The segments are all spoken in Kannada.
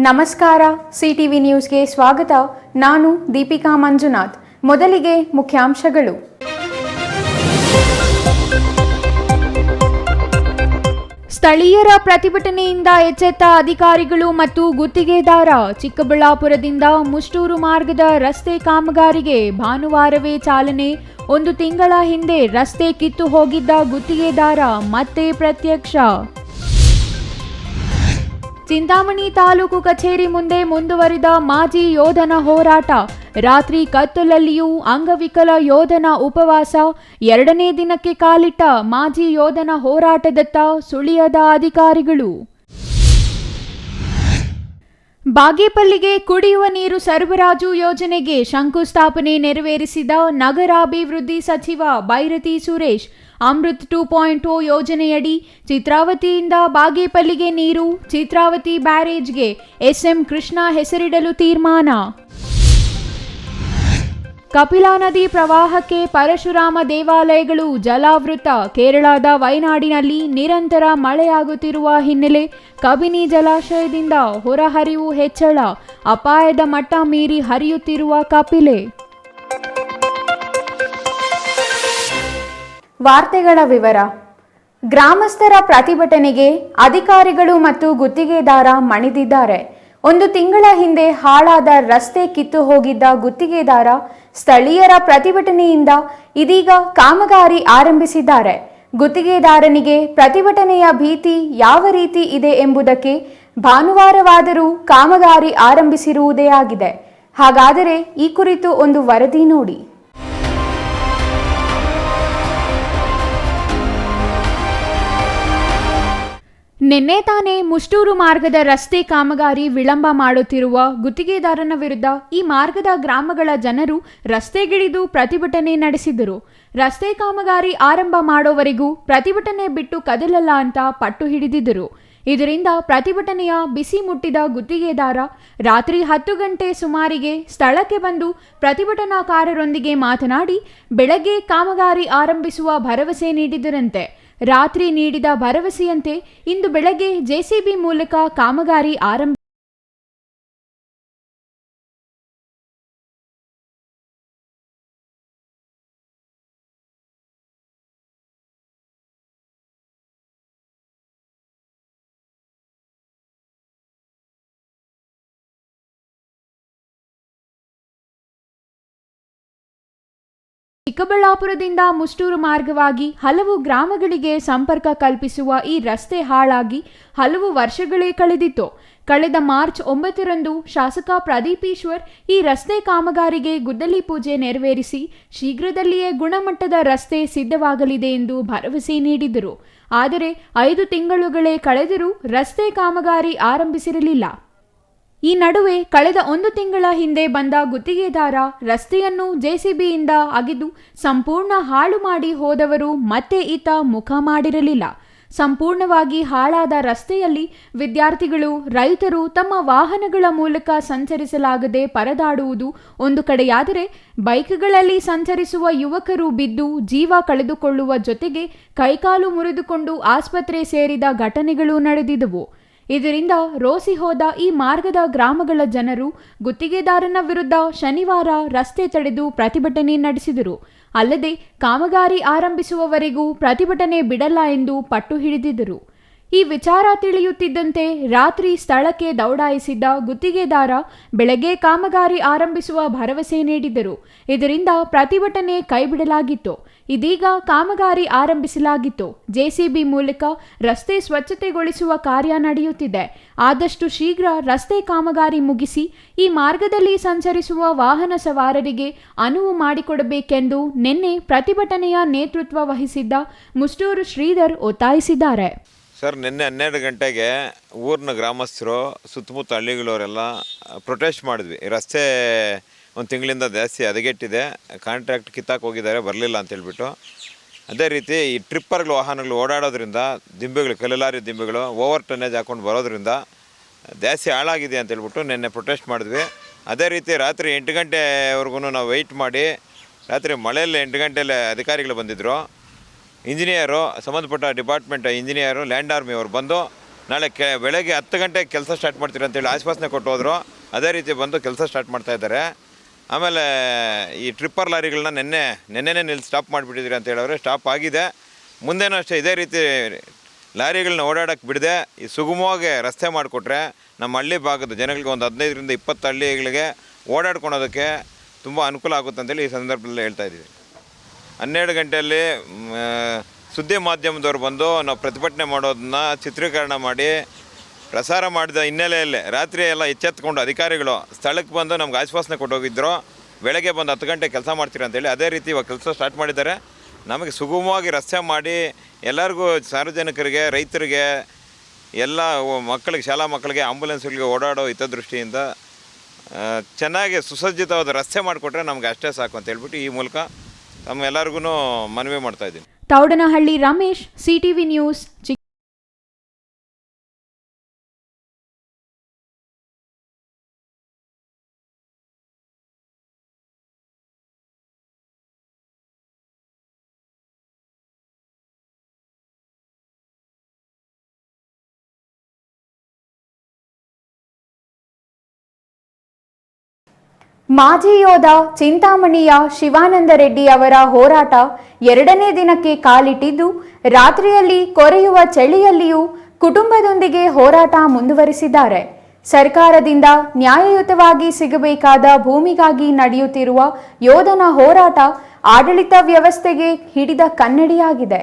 ನಮಸ್ಕಾರ ಸಿಟಿವಿ ನ್ಯೂಸ್ಗೆ ಸ್ವಾಗತ. ನಾನು ದೀಪಿಕಾ ಮಂಜುನಾಥ್. ಮೊದಲಿಗೆ ಮುಖ್ಯಾಂಶಗಳು. ಸ್ಥಳೀಯರ ಪ್ರತಿಭಟನೆಯಿಂದ ಎಚ್ಚೆತ್ತ ಅಧಿಕಾರಿಗಳು ಮತ್ತು ಗುತ್ತಿಗೆದಾರ. ಚಿಕ್ಕಬಳ್ಳಾಪುರದಿಂದ ಮುಷ್ಟೂರು ಮಾರ್ಗದ ರಸ್ತೆ ಕಾಮಗಾರಿಗೆ ಭಾನುವಾರವೇ ಚಾಲನೆ. 1 ತಿಂಗಳ ಹಿಂದೆ ರಸ್ತೆ ಕಿತ್ತು ಹೋಗಿದ್ದ ಗುತ್ತಿಗೆದಾರ ಮತ್ತೆ ಪ್ರತ್ಯಕ್ಷ. ಚಿಂತಾಮಣಿ ತಾಲೂಕು ಕಚೇರಿ ಮುಂದೆ ಮುಂದುವರಿದ ಮಾಜಿ ಯೋಧನ ಹೋರಾಟ. ರಾತ್ರಿ ಕತ್ತಲಲ್ಲಿಯೂ ಅಂಗವಿಕಲ ಯೋಧನ ಉಪವಾಸ. 2ನೇ ದಿನಕ್ಕೆ ಕಾಲಿಟ್ಟ ಮಾಜಿ ಯೋಧನ ಹೋರಾಟದತ್ತ ಸುಳಿಯದ ಅಧಿಕಾರಿಗಳು. ಬಾಗೇಪಲ್ಲಿಗೆ ಕುಡಿಯುವ ನೀರು ಸರಬರಾಜು ಯೋಜನೆಗೆ ಶಂಕುಸ್ಥಾಪನೆ ನೆರವೇರಿಸಿದ ನಗರಾಭಿವೃದ್ಧಿ ಸಚಿವ ಬೈರತಿ ಸುರೇಶ್. ಅಮೃತ್ 2.0 ಯೋಜನೆಯಡಿ ಚಿತ್ರಾವತಿಯಿಂದ ಬಾಗೇಪಲ್ಲಿಗೆ ನೀರು. ಚಿತ್ರಾವತಿ ಬ್ಯಾರೇಜ್ಗೆ SM ಕೃಷ್ಣ ಹೆಸರಿಡಲು ತೀರ್ಮಾನ. ಕಪಿಲಾ ನದಿ ಪ್ರವಾಹಕ್ಕೆ ಪರಶುರಾಮ ದೇವಾಲಯಗಳು ಜಲಾವೃತ. ಕೇರಳದ ವಯನಾಡಿನಲ್ಲಿ ನಿರಂತರ ಮಳೆಯಾಗುತ್ತಿರುವ ಹಿನ್ನೆಲೆ ಕಬಿನಿ ಜಲಾಶಯದಿಂದ ಹೊರಹರಿವು ಹೆಚ್ಚಳ. ಅಪಾಯದ ಮಟ್ಟ ಮೀರಿ ಹರಿಯುತ್ತಿರುವ ಕಪಿಲೆ. ವಾರ್ತೆಗಳ ವಿವರ. ಗ್ರಾಮಸ್ಥರ ಪ್ರತಿಭಟನೆಗೆ ಅಧಿಕಾರಿಗಳು ಮತ್ತು ಗುತ್ತಿಗೆದಾರ ಮಣಿದಿದ್ದಾರೆ. 1 ತಿಂಗಳ ಹಿಂದೆ ಹಾಳಾದ ರಸ್ತೆ ಕಿತ್ತು ಹೋಗಿದ್ದ ಗುತ್ತಿಗೆದಾರ ಸ್ಥಳೀಯರ ಪ್ರತಿಭಟನೆಯಿಂದ ಇದೀಗ ಕಾಮಗಾರಿ ಆರಂಭಿಸಿದ್ದಾರೆ. ಗುತ್ತಿಗೆದಾರನಿಗೆ ಪ್ರತಿಭಟನೆಯ ಭೀತಿ ಯಾವ ರೀತಿ ಇದೆ ಎಂಬುದಕ್ಕೆ ಭಾನುವಾರವಾದರೂ ಕಾಮಗಾರಿ ಆರಂಭಿಸಿರುವುದೇ ಆಗಿದೆ. ಹಾಗಾದರೆ ಈ ಕುರಿತು ಒಂದು ವರದಿ ನೋಡಿ. ನಿನ್ನೆ ತಾನೇ ಮುಷ್ಟೂರು ಮಾರ್ಗದ ರಸ್ತೆ ಕಾಮಗಾರಿ ವಿಳಂಬ ಮಾಡುತ್ತಿರುವ ಗುತ್ತಿಗೆದಾರನ ವಿರುದ್ಧ ಈ ಮಾರ್ಗದ ಗ್ರಾಮಗಳ ಜನರು ರಸ್ತೆಗಿಳಿದು ಪ್ರತಿಭಟನೆ ನಡೆಸಿದರು. ರಸ್ತೆ ಕಾಮಗಾರಿ ಆರಂಭ ಮಾಡೋವರೆಗೂ ಪ್ರತಿಭಟನೆ ಬಿಟ್ಟು ಕದಲಲ್ಲ ಅಂತ ಪಟ್ಟು ಹಿಡಿದಿದ್ದರು. ಇದರಿಂದ ಪ್ರತಿಭಟನೆಯ ಬಿಸಿ ಮುಟ್ಟಿದ ಗುತ್ತಿಗೆದಾರ ರಾತ್ರಿ 10 ಗಂಟೆ ಸುಮಾರಿಗೆ ಸ್ಥಳಕ್ಕೆ ಬಂದು ಪ್ರತಿಭಟನಾಕಾರರೊಂದಿಗೆ ಮಾತನಾಡಿ ಬೆಳಗ್ಗೆ ಕಾಮಗಾರಿ ಆರಂಭಿಸುವ ಭರವಸೆ ನೀಡಿದರಂತೆ. ರಾತ್ರಿ ನೀಡಿದ ಭರವಸೆಯಂತೆ ಇಂದು ಬೆಳಗ್ಗೆ JCB ಮೂಲಕ ಕಾಮಗಾರಿ ಆರಂಭ. ಚಿಕ್ಕಬಳ್ಳಾಪುರದಿಂದ ಮುಷ್ಟೂರು ಮಾರ್ಗವಾಗಿ ಹಲವು ಗ್ರಾಮಗಳಿಗೆ ಸಂಪರ್ಕ ಕಲ್ಪಿಸುವ ಈ ರಸ್ತೆ ಹಾಳಾಗಿ ಹಲವು ವರ್ಷಗಳೇ ಕಳೆದಿತ್ತು. ಕಳೆದ ಮಾರ್ಚ್ 9ರಂದು ಶಾಸಕ ಪ್ರದೀಪ್ ಈಶ್ವರ್ ಈ ರಸ್ತೆ ಕಾಮಗಾರಿಗೆ ಗುದ್ದಲಿ ಪೂಜೆ ನೆರವೇರಿಸಿ ಶೀಘ್ರದಲ್ಲಿಯೇ ಗುಣಮಟ್ಟದ ರಸ್ತೆ ಸಿದ್ಧವಾಗಲಿದೆ ಎಂದು ಭರವಸೆ ನೀಡಿದರು. ಆದರೆ 5 ತಿಂಗಳುಗಳೇ ಕಳೆದರೂ ರಸ್ತೆ ಕಾಮಗಾರಿ ಆರಂಭಿಸಿರಲಿಲ್ಲ. ಈ ನಡುವೆ ಕಳೆದ 1 ತಿಂಗಳ ಹಿಂದೆ ಬಂದ ಗುತ್ತಿಗೆದಾರ ರಸ್ತೆಯನ್ನು JCBಯಿಂದ ಅಗೆದು ಸಂಪೂರ್ಣ ಹಾಳು ಮಾಡಿ ಹೋದವರು ಮತ್ತೆ ಈತ ಮುಖ ಮಾಡಿರಲಿಲ್ಲ. ಸಂಪೂರ್ಣವಾಗಿ ಹಾಳಾದ ರಸ್ತೆಯಲ್ಲಿ ವಿದ್ಯಾರ್ಥಿಗಳು, ರೈತರು ತಮ್ಮ ವಾಹನಗಳ ಮೂಲಕ ಸಂಚರಿಸಲಾಗದೆ ಪರದಾಡುವುದು ಒಂದು ಕಡೆಯಾದರೆ, ಬೈಕ್ಗಳಲ್ಲಿ ಸಂಚರಿಸುವ ಯುವಕರು ಬಿದ್ದು ಜೀವ ಕಳೆದುಕೊಳ್ಳುವ ಜೊತೆಗೆ ಕೈಕಾಲು ಮುರಿದುಕೊಂಡು ಆಸ್ಪತ್ರೆ ಸೇರಿದ ಘಟನೆಗಳು ನಡೆದಿದ್ದವು. ಇದರಿಂದ ರೋಸಿ ಹೋದ ಈ ಮಾರ್ಗದ ಗ್ರಾಮಗಳ ಜನರು ಗುತ್ತಿಗೆದಾರನ ವಿರುದ್ಧ ಶನಿವಾರ ರಸ್ತೆ ತಡೆದು ಪ್ರತಿಭಟನೆ ನಡೆಸಿದರು. ಅಲ್ಲದೆ ಕಾಮಗಾರಿ ಆರಂಭಿಸುವವರೆಗೂ ಪ್ರತಿಭಟನೆ ಬಿಡಲ್ಲ ಎಂದು ಪಟ್ಟು ಹಿಡಿದಿದ್ದರು. ಈ ವಿಚಾರ ತಿಳಿಯುತ್ತಿದ್ದಂತೆ ರಾತ್ರಿ ಸ್ಥಳಕ್ಕೆ ದೌಡಾಯಿಸಿದ್ದ ಗುತ್ತಿಗೆದಾರ ಬೆಳಗ್ಗೆ ಕಾಮಗಾರಿ ಆರಂಭಿಸುವ ಭರವಸೆ ನೀಡಿದರು. ಇದರಿಂದ ಪ್ರತಿಭಟನೆ ಕೈಬಿಡಲಾಗಿತ್ತು. ಇದೀಗ ಕಾಮಗಾರಿ ಆರಂಭಿಸಲಾಗಿತ್ತು. JCB ಮೂಲಕ ರಸ್ತೆ ಸ್ವಚ್ಛತೆಗೊಳಿಸುವ ಕಾರ್ಯ ನಡೆಯುತ್ತಿದೆ. ಆದಷ್ಟು ಶೀಘ್ರ ರಸ್ತೆ ಕಾಮಗಾರಿ ಮುಗಿಸಿ ಈ ಮಾರ್ಗದಲ್ಲಿ ಸಂಚರಿಸುವ ವಾಹನ ಸವಾರರಿಗೆ ಅನುವು ಮಾಡಿಕೊಡಬೇಕೆಂದು ನಿನ್ನೆ ಪ್ರತಿಭಟನೆಯ ನೇತೃತ್ವ ವಹಿಸಿದ್ದ ಮುಷ್ಟೂರು ಶ್ರೀಧರ್ ಒತ್ತಾಯಿಸಿದ್ದಾರೆ. ಸರ್, ನಿನ್ನೆ 12 ಗಂಟೆಗೆ ಊರಿನ ಗ್ರಾಮಸ್ಥರು ಸುತ್ತಮುತ್ತ ಹಳ್ಳಿಗಳವರೆಲ್ಲ ಪ್ರೊಟೆಸ್ಟ್ ಮಾಡಿದ್ವಿ. ರಸ್ತೆ 1 ತಿಂಗಳಿಂದ ಜಾಸ್ತಿ ಹದಗೆಟ್ಟಿದೆ, ಕಾಂಟ್ರಾಕ್ಟ್ ಕಿತ್ತಾಕ್ ಹೋಗಿದ್ದಾರೆ, ಬರಲಿಲ್ಲ ಅಂತೇಳ್ಬಿಟ್ಟು. ಅದೇ ರೀತಿ ಈ ಟ್ರಿಪ್ಪರ್ಗಳು ವಾಹನಗಳು ಓಡಾಡೋದ್ರಿಂದ ದಿಂಬೆಗಳು, ಕಲ್ಲಲಾರಿ ದಿಂಬೆಗಳು ಓವರ್ ಟನ್ನೇಜ್ ಹಾಕ್ಕೊಂಡು ಬರೋದ್ರಿಂದ ಜಾಸ್ತಿ ಹಾಳಾಗಿದೆ ಅಂತೇಳ್ಬಿಟ್ಟು ನಿನ್ನೆ ಪ್ರೊಟೆಸ್ಟ್ ಮಾಡಿದ್ವಿ. ಅದೇ ರೀತಿ ರಾತ್ರಿ 8 ಗಂಟೆವರೆಗೂ ನಾವು ವೆಯ್ಟ್ ಮಾಡಿ, ರಾತ್ರಿ ಮಳೆಯಲ್ಲಿ 8 ಗಂಟೆಯಲ್ಲಿ ಅಧಿಕಾರಿಗಳು ಬಂದಿದ್ದರು. ಇಂಜಿನಿಯರು, ಸಂಬಂಧಪಟ್ಟ ಡಿಪಾರ್ಟ್ಮೆಂಟ್ ಇಂಜಿನಿಯರು, ಲ್ಯಾಂಡ್ ಆರ್ಮಿ ಅವರು ಬಂದು ನಾಳೆ ಬೆಳಗ್ಗೆ 10 ಗಂಟೆಗೆ ಕೆಲಸ ಸ್ಟಾರ್ಟ್ ಮಾಡ್ತೀರಿ ಅಂತೇಳಿ ಆಶ್ವಾಸನೆ ಕೊಟ್ಟು ಹೋದರು. ಅದೇ ರೀತಿ ಬಂದು ಕೆಲಸ ಸ್ಟಾರ್ಟ್ ಮಾಡ್ತಾಯಿದ್ದಾರೆ. ಆಮೇಲೆ ಈ ಟ್ರಿಪ್ಪರ್ ಲಾರಿಗಳನ್ನ ನೆನ್ನೆನೇ ಸ್ಟಾಪ್ ಮಾಡಿಬಿಟ್ಟಿದ್ದೀರಿ ಅಂತ ಹೇಳೋರೆ. ಸ್ಟಾಪ್ ಆಗಿದೆ. ಮುಂದೇನೂ ಅಷ್ಟೇ ಇದೇ ರೀತಿ ಲಾರಿಗಳನ್ನ ಓಡಾಡೋಕ್ಕೆ ಬಿಡದೆ ಈ ಸುಗಮವಾಗಿ ರಸ್ತೆ ಮಾಡಿಕೊಟ್ರೆ ನಮ್ಮ ಹಳ್ಳಿ ಭಾಗದ ಜನಗಳಿಗೆ ಒಂದು 15ರಿಂದ 20 ಹಳ್ಳಿಗಳಿಗೆ ಓಡಾಡ್ಕೊಳೋದಕ್ಕೆ ತುಂಬ ಅನುಕೂಲ ಆಗುತ್ತೆ ಅಂತೇಳಿ ಈ ಸಂದರ್ಭದಲ್ಲಿ ಹೇಳ್ತಾ ಇದ್ದೀವಿ. 12 ಗಂಟೆಯಲ್ಲಿ ಸುದ್ದಿ ಮಾಧ್ಯಮದವ್ರು ಬಂದು ನಾವು ಪ್ರತಿಭಟನೆ ಮಾಡೋದನ್ನ ಚಿತ್ರೀಕರಣ ಮಾಡಿ ಪ್ರಸಾರ ಮಾಡಿದ ಹಿನ್ನೆಲೆಯಲ್ಲೇ ರಾತ್ರಿ ಎಲ್ಲ ಎಚ್ಚೆತ್ಕೊಂಡು ಅಧಿಕಾರಿಗಳು ಸ್ಥಳಕ್ಕೆ ಬಂದು ನಮ್ಗೆ ಆಶ್ವಾಸನೆ ಕೊಟ್ಟೋಗಿದ್ರು. ಬೆಳಗ್ಗೆ ಬಂದು 10 ಗಂಟೆ ಕೆಲಸ ಮಾಡ್ತೀರಿ ಅಂತೇಳಿ ಅದೇ ರೀತಿ ಇವಾಗ ಕೆಲಸ ಸ್ಟಾರ್ಟ್ ಮಾಡಿದ್ದಾರೆ. ನಮಗೆ ಸುಗಮವಾಗಿ ರಸ್ತೆ ಮಾಡಿ ಎಲ್ಲರಿಗೂ ಸಾರ್ವಜನಿಕರಿಗೆ, ರೈತರಿಗೆ, ಎಲ್ಲ ಮಕ್ಕಳಿಗೆ, ಶಾಲಾ ಮಕ್ಕಳಿಗೆ, ಆಂಬುಲೆನ್ಸ್ಗಳಿಗೆ ಓಡಾಡೋ ಹಿತದೃಷ್ಟಿಯಿಂದ ಚೆನ್ನಾಗಿ ಸುಸಜ್ಜಿತವಾದ ರಸ್ತೆ ಮಾಡಿಕೊಟ್ರೆ ನಮ್ಗೆ ಅಷ್ಟೇ ಸಾಕು ಅಂತ ಹೇಳ್ಬಿಟ್ಟು ಈ ಮೂಲಕ ತಮ್ಮೆಲ್ಲರಿಗೂ ಮನವಿ ಮಾಡ್ತಾ ಇದ್ದೀನಿ. Thoudanahalli Ramesh, CTV news. ಮಾಜಿ ಯೋಧ ಚಿಂತಾಮಣಿಯ ಶಿವಾನಂದ ರೆಡ್ಡಿ ಅವರ ಹೋರಾಟ 2ನೇ ದಿನಕ್ಕೆ ಕಾಲಿಟ್ಟಿದ್ದು, ರಾತ್ರಿಯಲ್ಲಿ ಕೊರೆಯುವ ಚಳಿಯಲ್ಲಿಯೂ ಕುಟುಂಬದೊಂದಿಗೆ ಹೋರಾಟ ಮುಂದುವರಿಸಿದ್ದಾರೆ. ಸರ್ಕಾರದಿಂದ ನ್ಯಾಯಯುತವಾಗಿ ಸಿಗಬೇಕಾದ ಭೂಮಿಗಾಗಿ ನಡೆಯುತ್ತಿರುವ ಯೋಧನ ಹೋರಾಟ ಆಡಳಿತ ವ್ಯವಸ್ಥೆಗೆ ಹಿಡಿದ ಕನ್ನಡಿಯಾಗಿದೆ.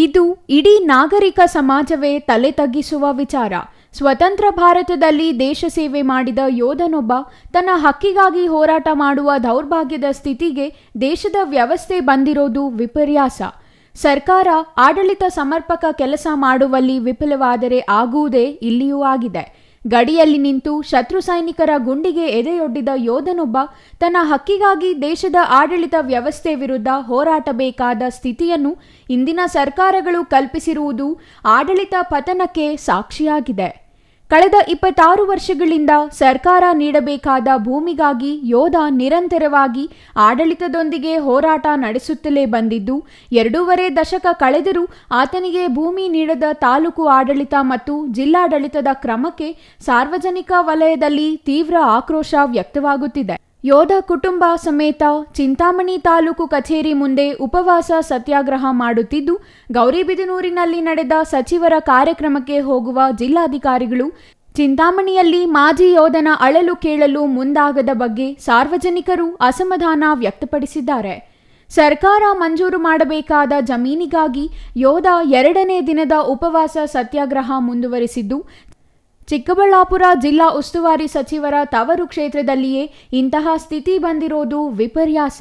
ಇದು ಇಡೀ ನಾಗರಿಕ ಸಮಾಜವೇ ತಲೆ ತಗ್ಗಿಸುವ ವಿಚಾರ. ಸ್ವತಂತ್ರ ಭಾರತದಲ್ಲಿ ದೇಶ ಸೇವೆ ಮಾಡಿದ ಯೋಧನೊಬ್ಬ ತನ್ನ ಹಕ್ಕಿಗಾಗಿ ಹೋರಾಟ ಮಾಡುವ ದೌರ್ಭಾಗ್ಯದ ಸ್ಥಿತಿಗೆ ದೇಶದ ವ್ಯವಸ್ಥೆ ಬಂದಿರೋದು ವಿಪರ್ಯಾಸ. ಸರ್ಕಾರ ಆಡಳಿತ ಸಮರ್ಪಕ ಕೆಲಸ ಮಾಡುವಲ್ಲಿ ವಿಫಲವಾದರೆ ಆಗುವುದೇ ಇಲ್ಲಿಯೂ ಆಗಿದೆ. ಗಡಿಯಲ್ಲಿ ನಿಂತು ಶತ್ರು ಸೈನಿಕರ ಗುಂಡಿಗೆ ಎದೆಯೊಡ್ಡಿದ ಯೋಧನೊಬ್ಬ ತನ್ನ ಹಕ್ಕಿಗಾಗಿ ದೇಶದ ಆಡಳಿತ ವ್ಯವಸ್ಥೆ ವಿರುದ್ಧ ಹೋರಾಟಬೇಕಾದ ಸ್ಥಿತಿಯನ್ನು ಇಂದಿನ ಸರ್ಕಾರಗಳು ಕಲ್ಪಿಸಿರುವುದು ಆಡಳಿತ ಪತನಕ್ಕೆ ಸಾಕ್ಷಿಯಾಗಿದೆ. ಕಳೆದ 26 ವರ್ಷಗಳಿಂದ ಸರ್ಕಾರ ನೀಡಬೇಕಾದ ಭೂಮಿಗಾಗಿ ಯೋಧ ನಿರಂತರವಾಗಿ ಆಡಳಿತದೊಂದಿಗೆ ಹೋರಾಟ ನಡೆಸುತ್ತಲೇ ಬಂದಿದ್ದು, 2.5 ದಶಕ ಕಳೆದರೂ ಆತನಿಗೆ ಭೂಮಿ ನೀಡದ ತಾಲೂಕು ಆಡಳಿತ ಮತ್ತು ಜಿಲ್ಲಾಡಳಿತದ ಕ್ರಮಕ್ಕೆ ಸಾರ್ವಜನಿಕ ವಲಯದಲ್ಲಿ ತೀವ್ರ ಆಕ್ರೋಶ ವ್ಯಕ್ತವಾಗುತ್ತಿದೆ. ಯೋಧ ಕುಟುಂಬ ಸಮೇತ ಚಿಂತಾಮಣಿ ತಾಲೂಕು ಕಚೇರಿ ಮುಂದೆ ಉಪವಾಸ ಸತ್ಯಾಗ್ರಹ ಮಾಡುತ್ತಿದ್ದು, ಗೌರಿಬಿದನೂರಿನಲ್ಲಿ ನಡೆದ ಸಚಿವರ ಕಾರ್ಯಕ್ರಮಕ್ಕೆ ಹೋಗುವ ಜಿಲ್ಲಾಧಿಕಾರಿಗಳು ಚಿಂತಾಮಣಿಯಲ್ಲಿ ಮಾಜಿ ಯೋಧನ ಅಳಲು ಕೇಳಲು ಮುಂದಾಗದ ಬಗ್ಗೆ ಸಾರ್ವಜನಿಕರು ಅಸಮಾಧಾನ ವ್ಯಕ್ತಪಡಿಸಿದ್ದಾರೆ. ಸರ್ಕಾರ ಮಂಜೂರು ಮಾಡಬೇಕಾದ ಜಮೀನಿಗಾಗಿ ಯೋಧ 2ನೇ ದಿನದ ಉಪವಾಸ ಸತ್ಯಾಗ್ರಹ ಮುಂದುವರಿಸಿದ್ದು, ಚಿಕ್ಕಬಳ್ಳಾಪುರ ಜಿಲ್ಲಾ ಉಸ್ತುವಾರಿ ಸಚಿವರ ತವರು ಕ್ಷೇತ್ರದಲ್ಲಿಯೇ ಇಂತಹ ಸ್ಥಿತಿ ಬಂದಿರೋದು ವಿಪರ್ಯಾಸ.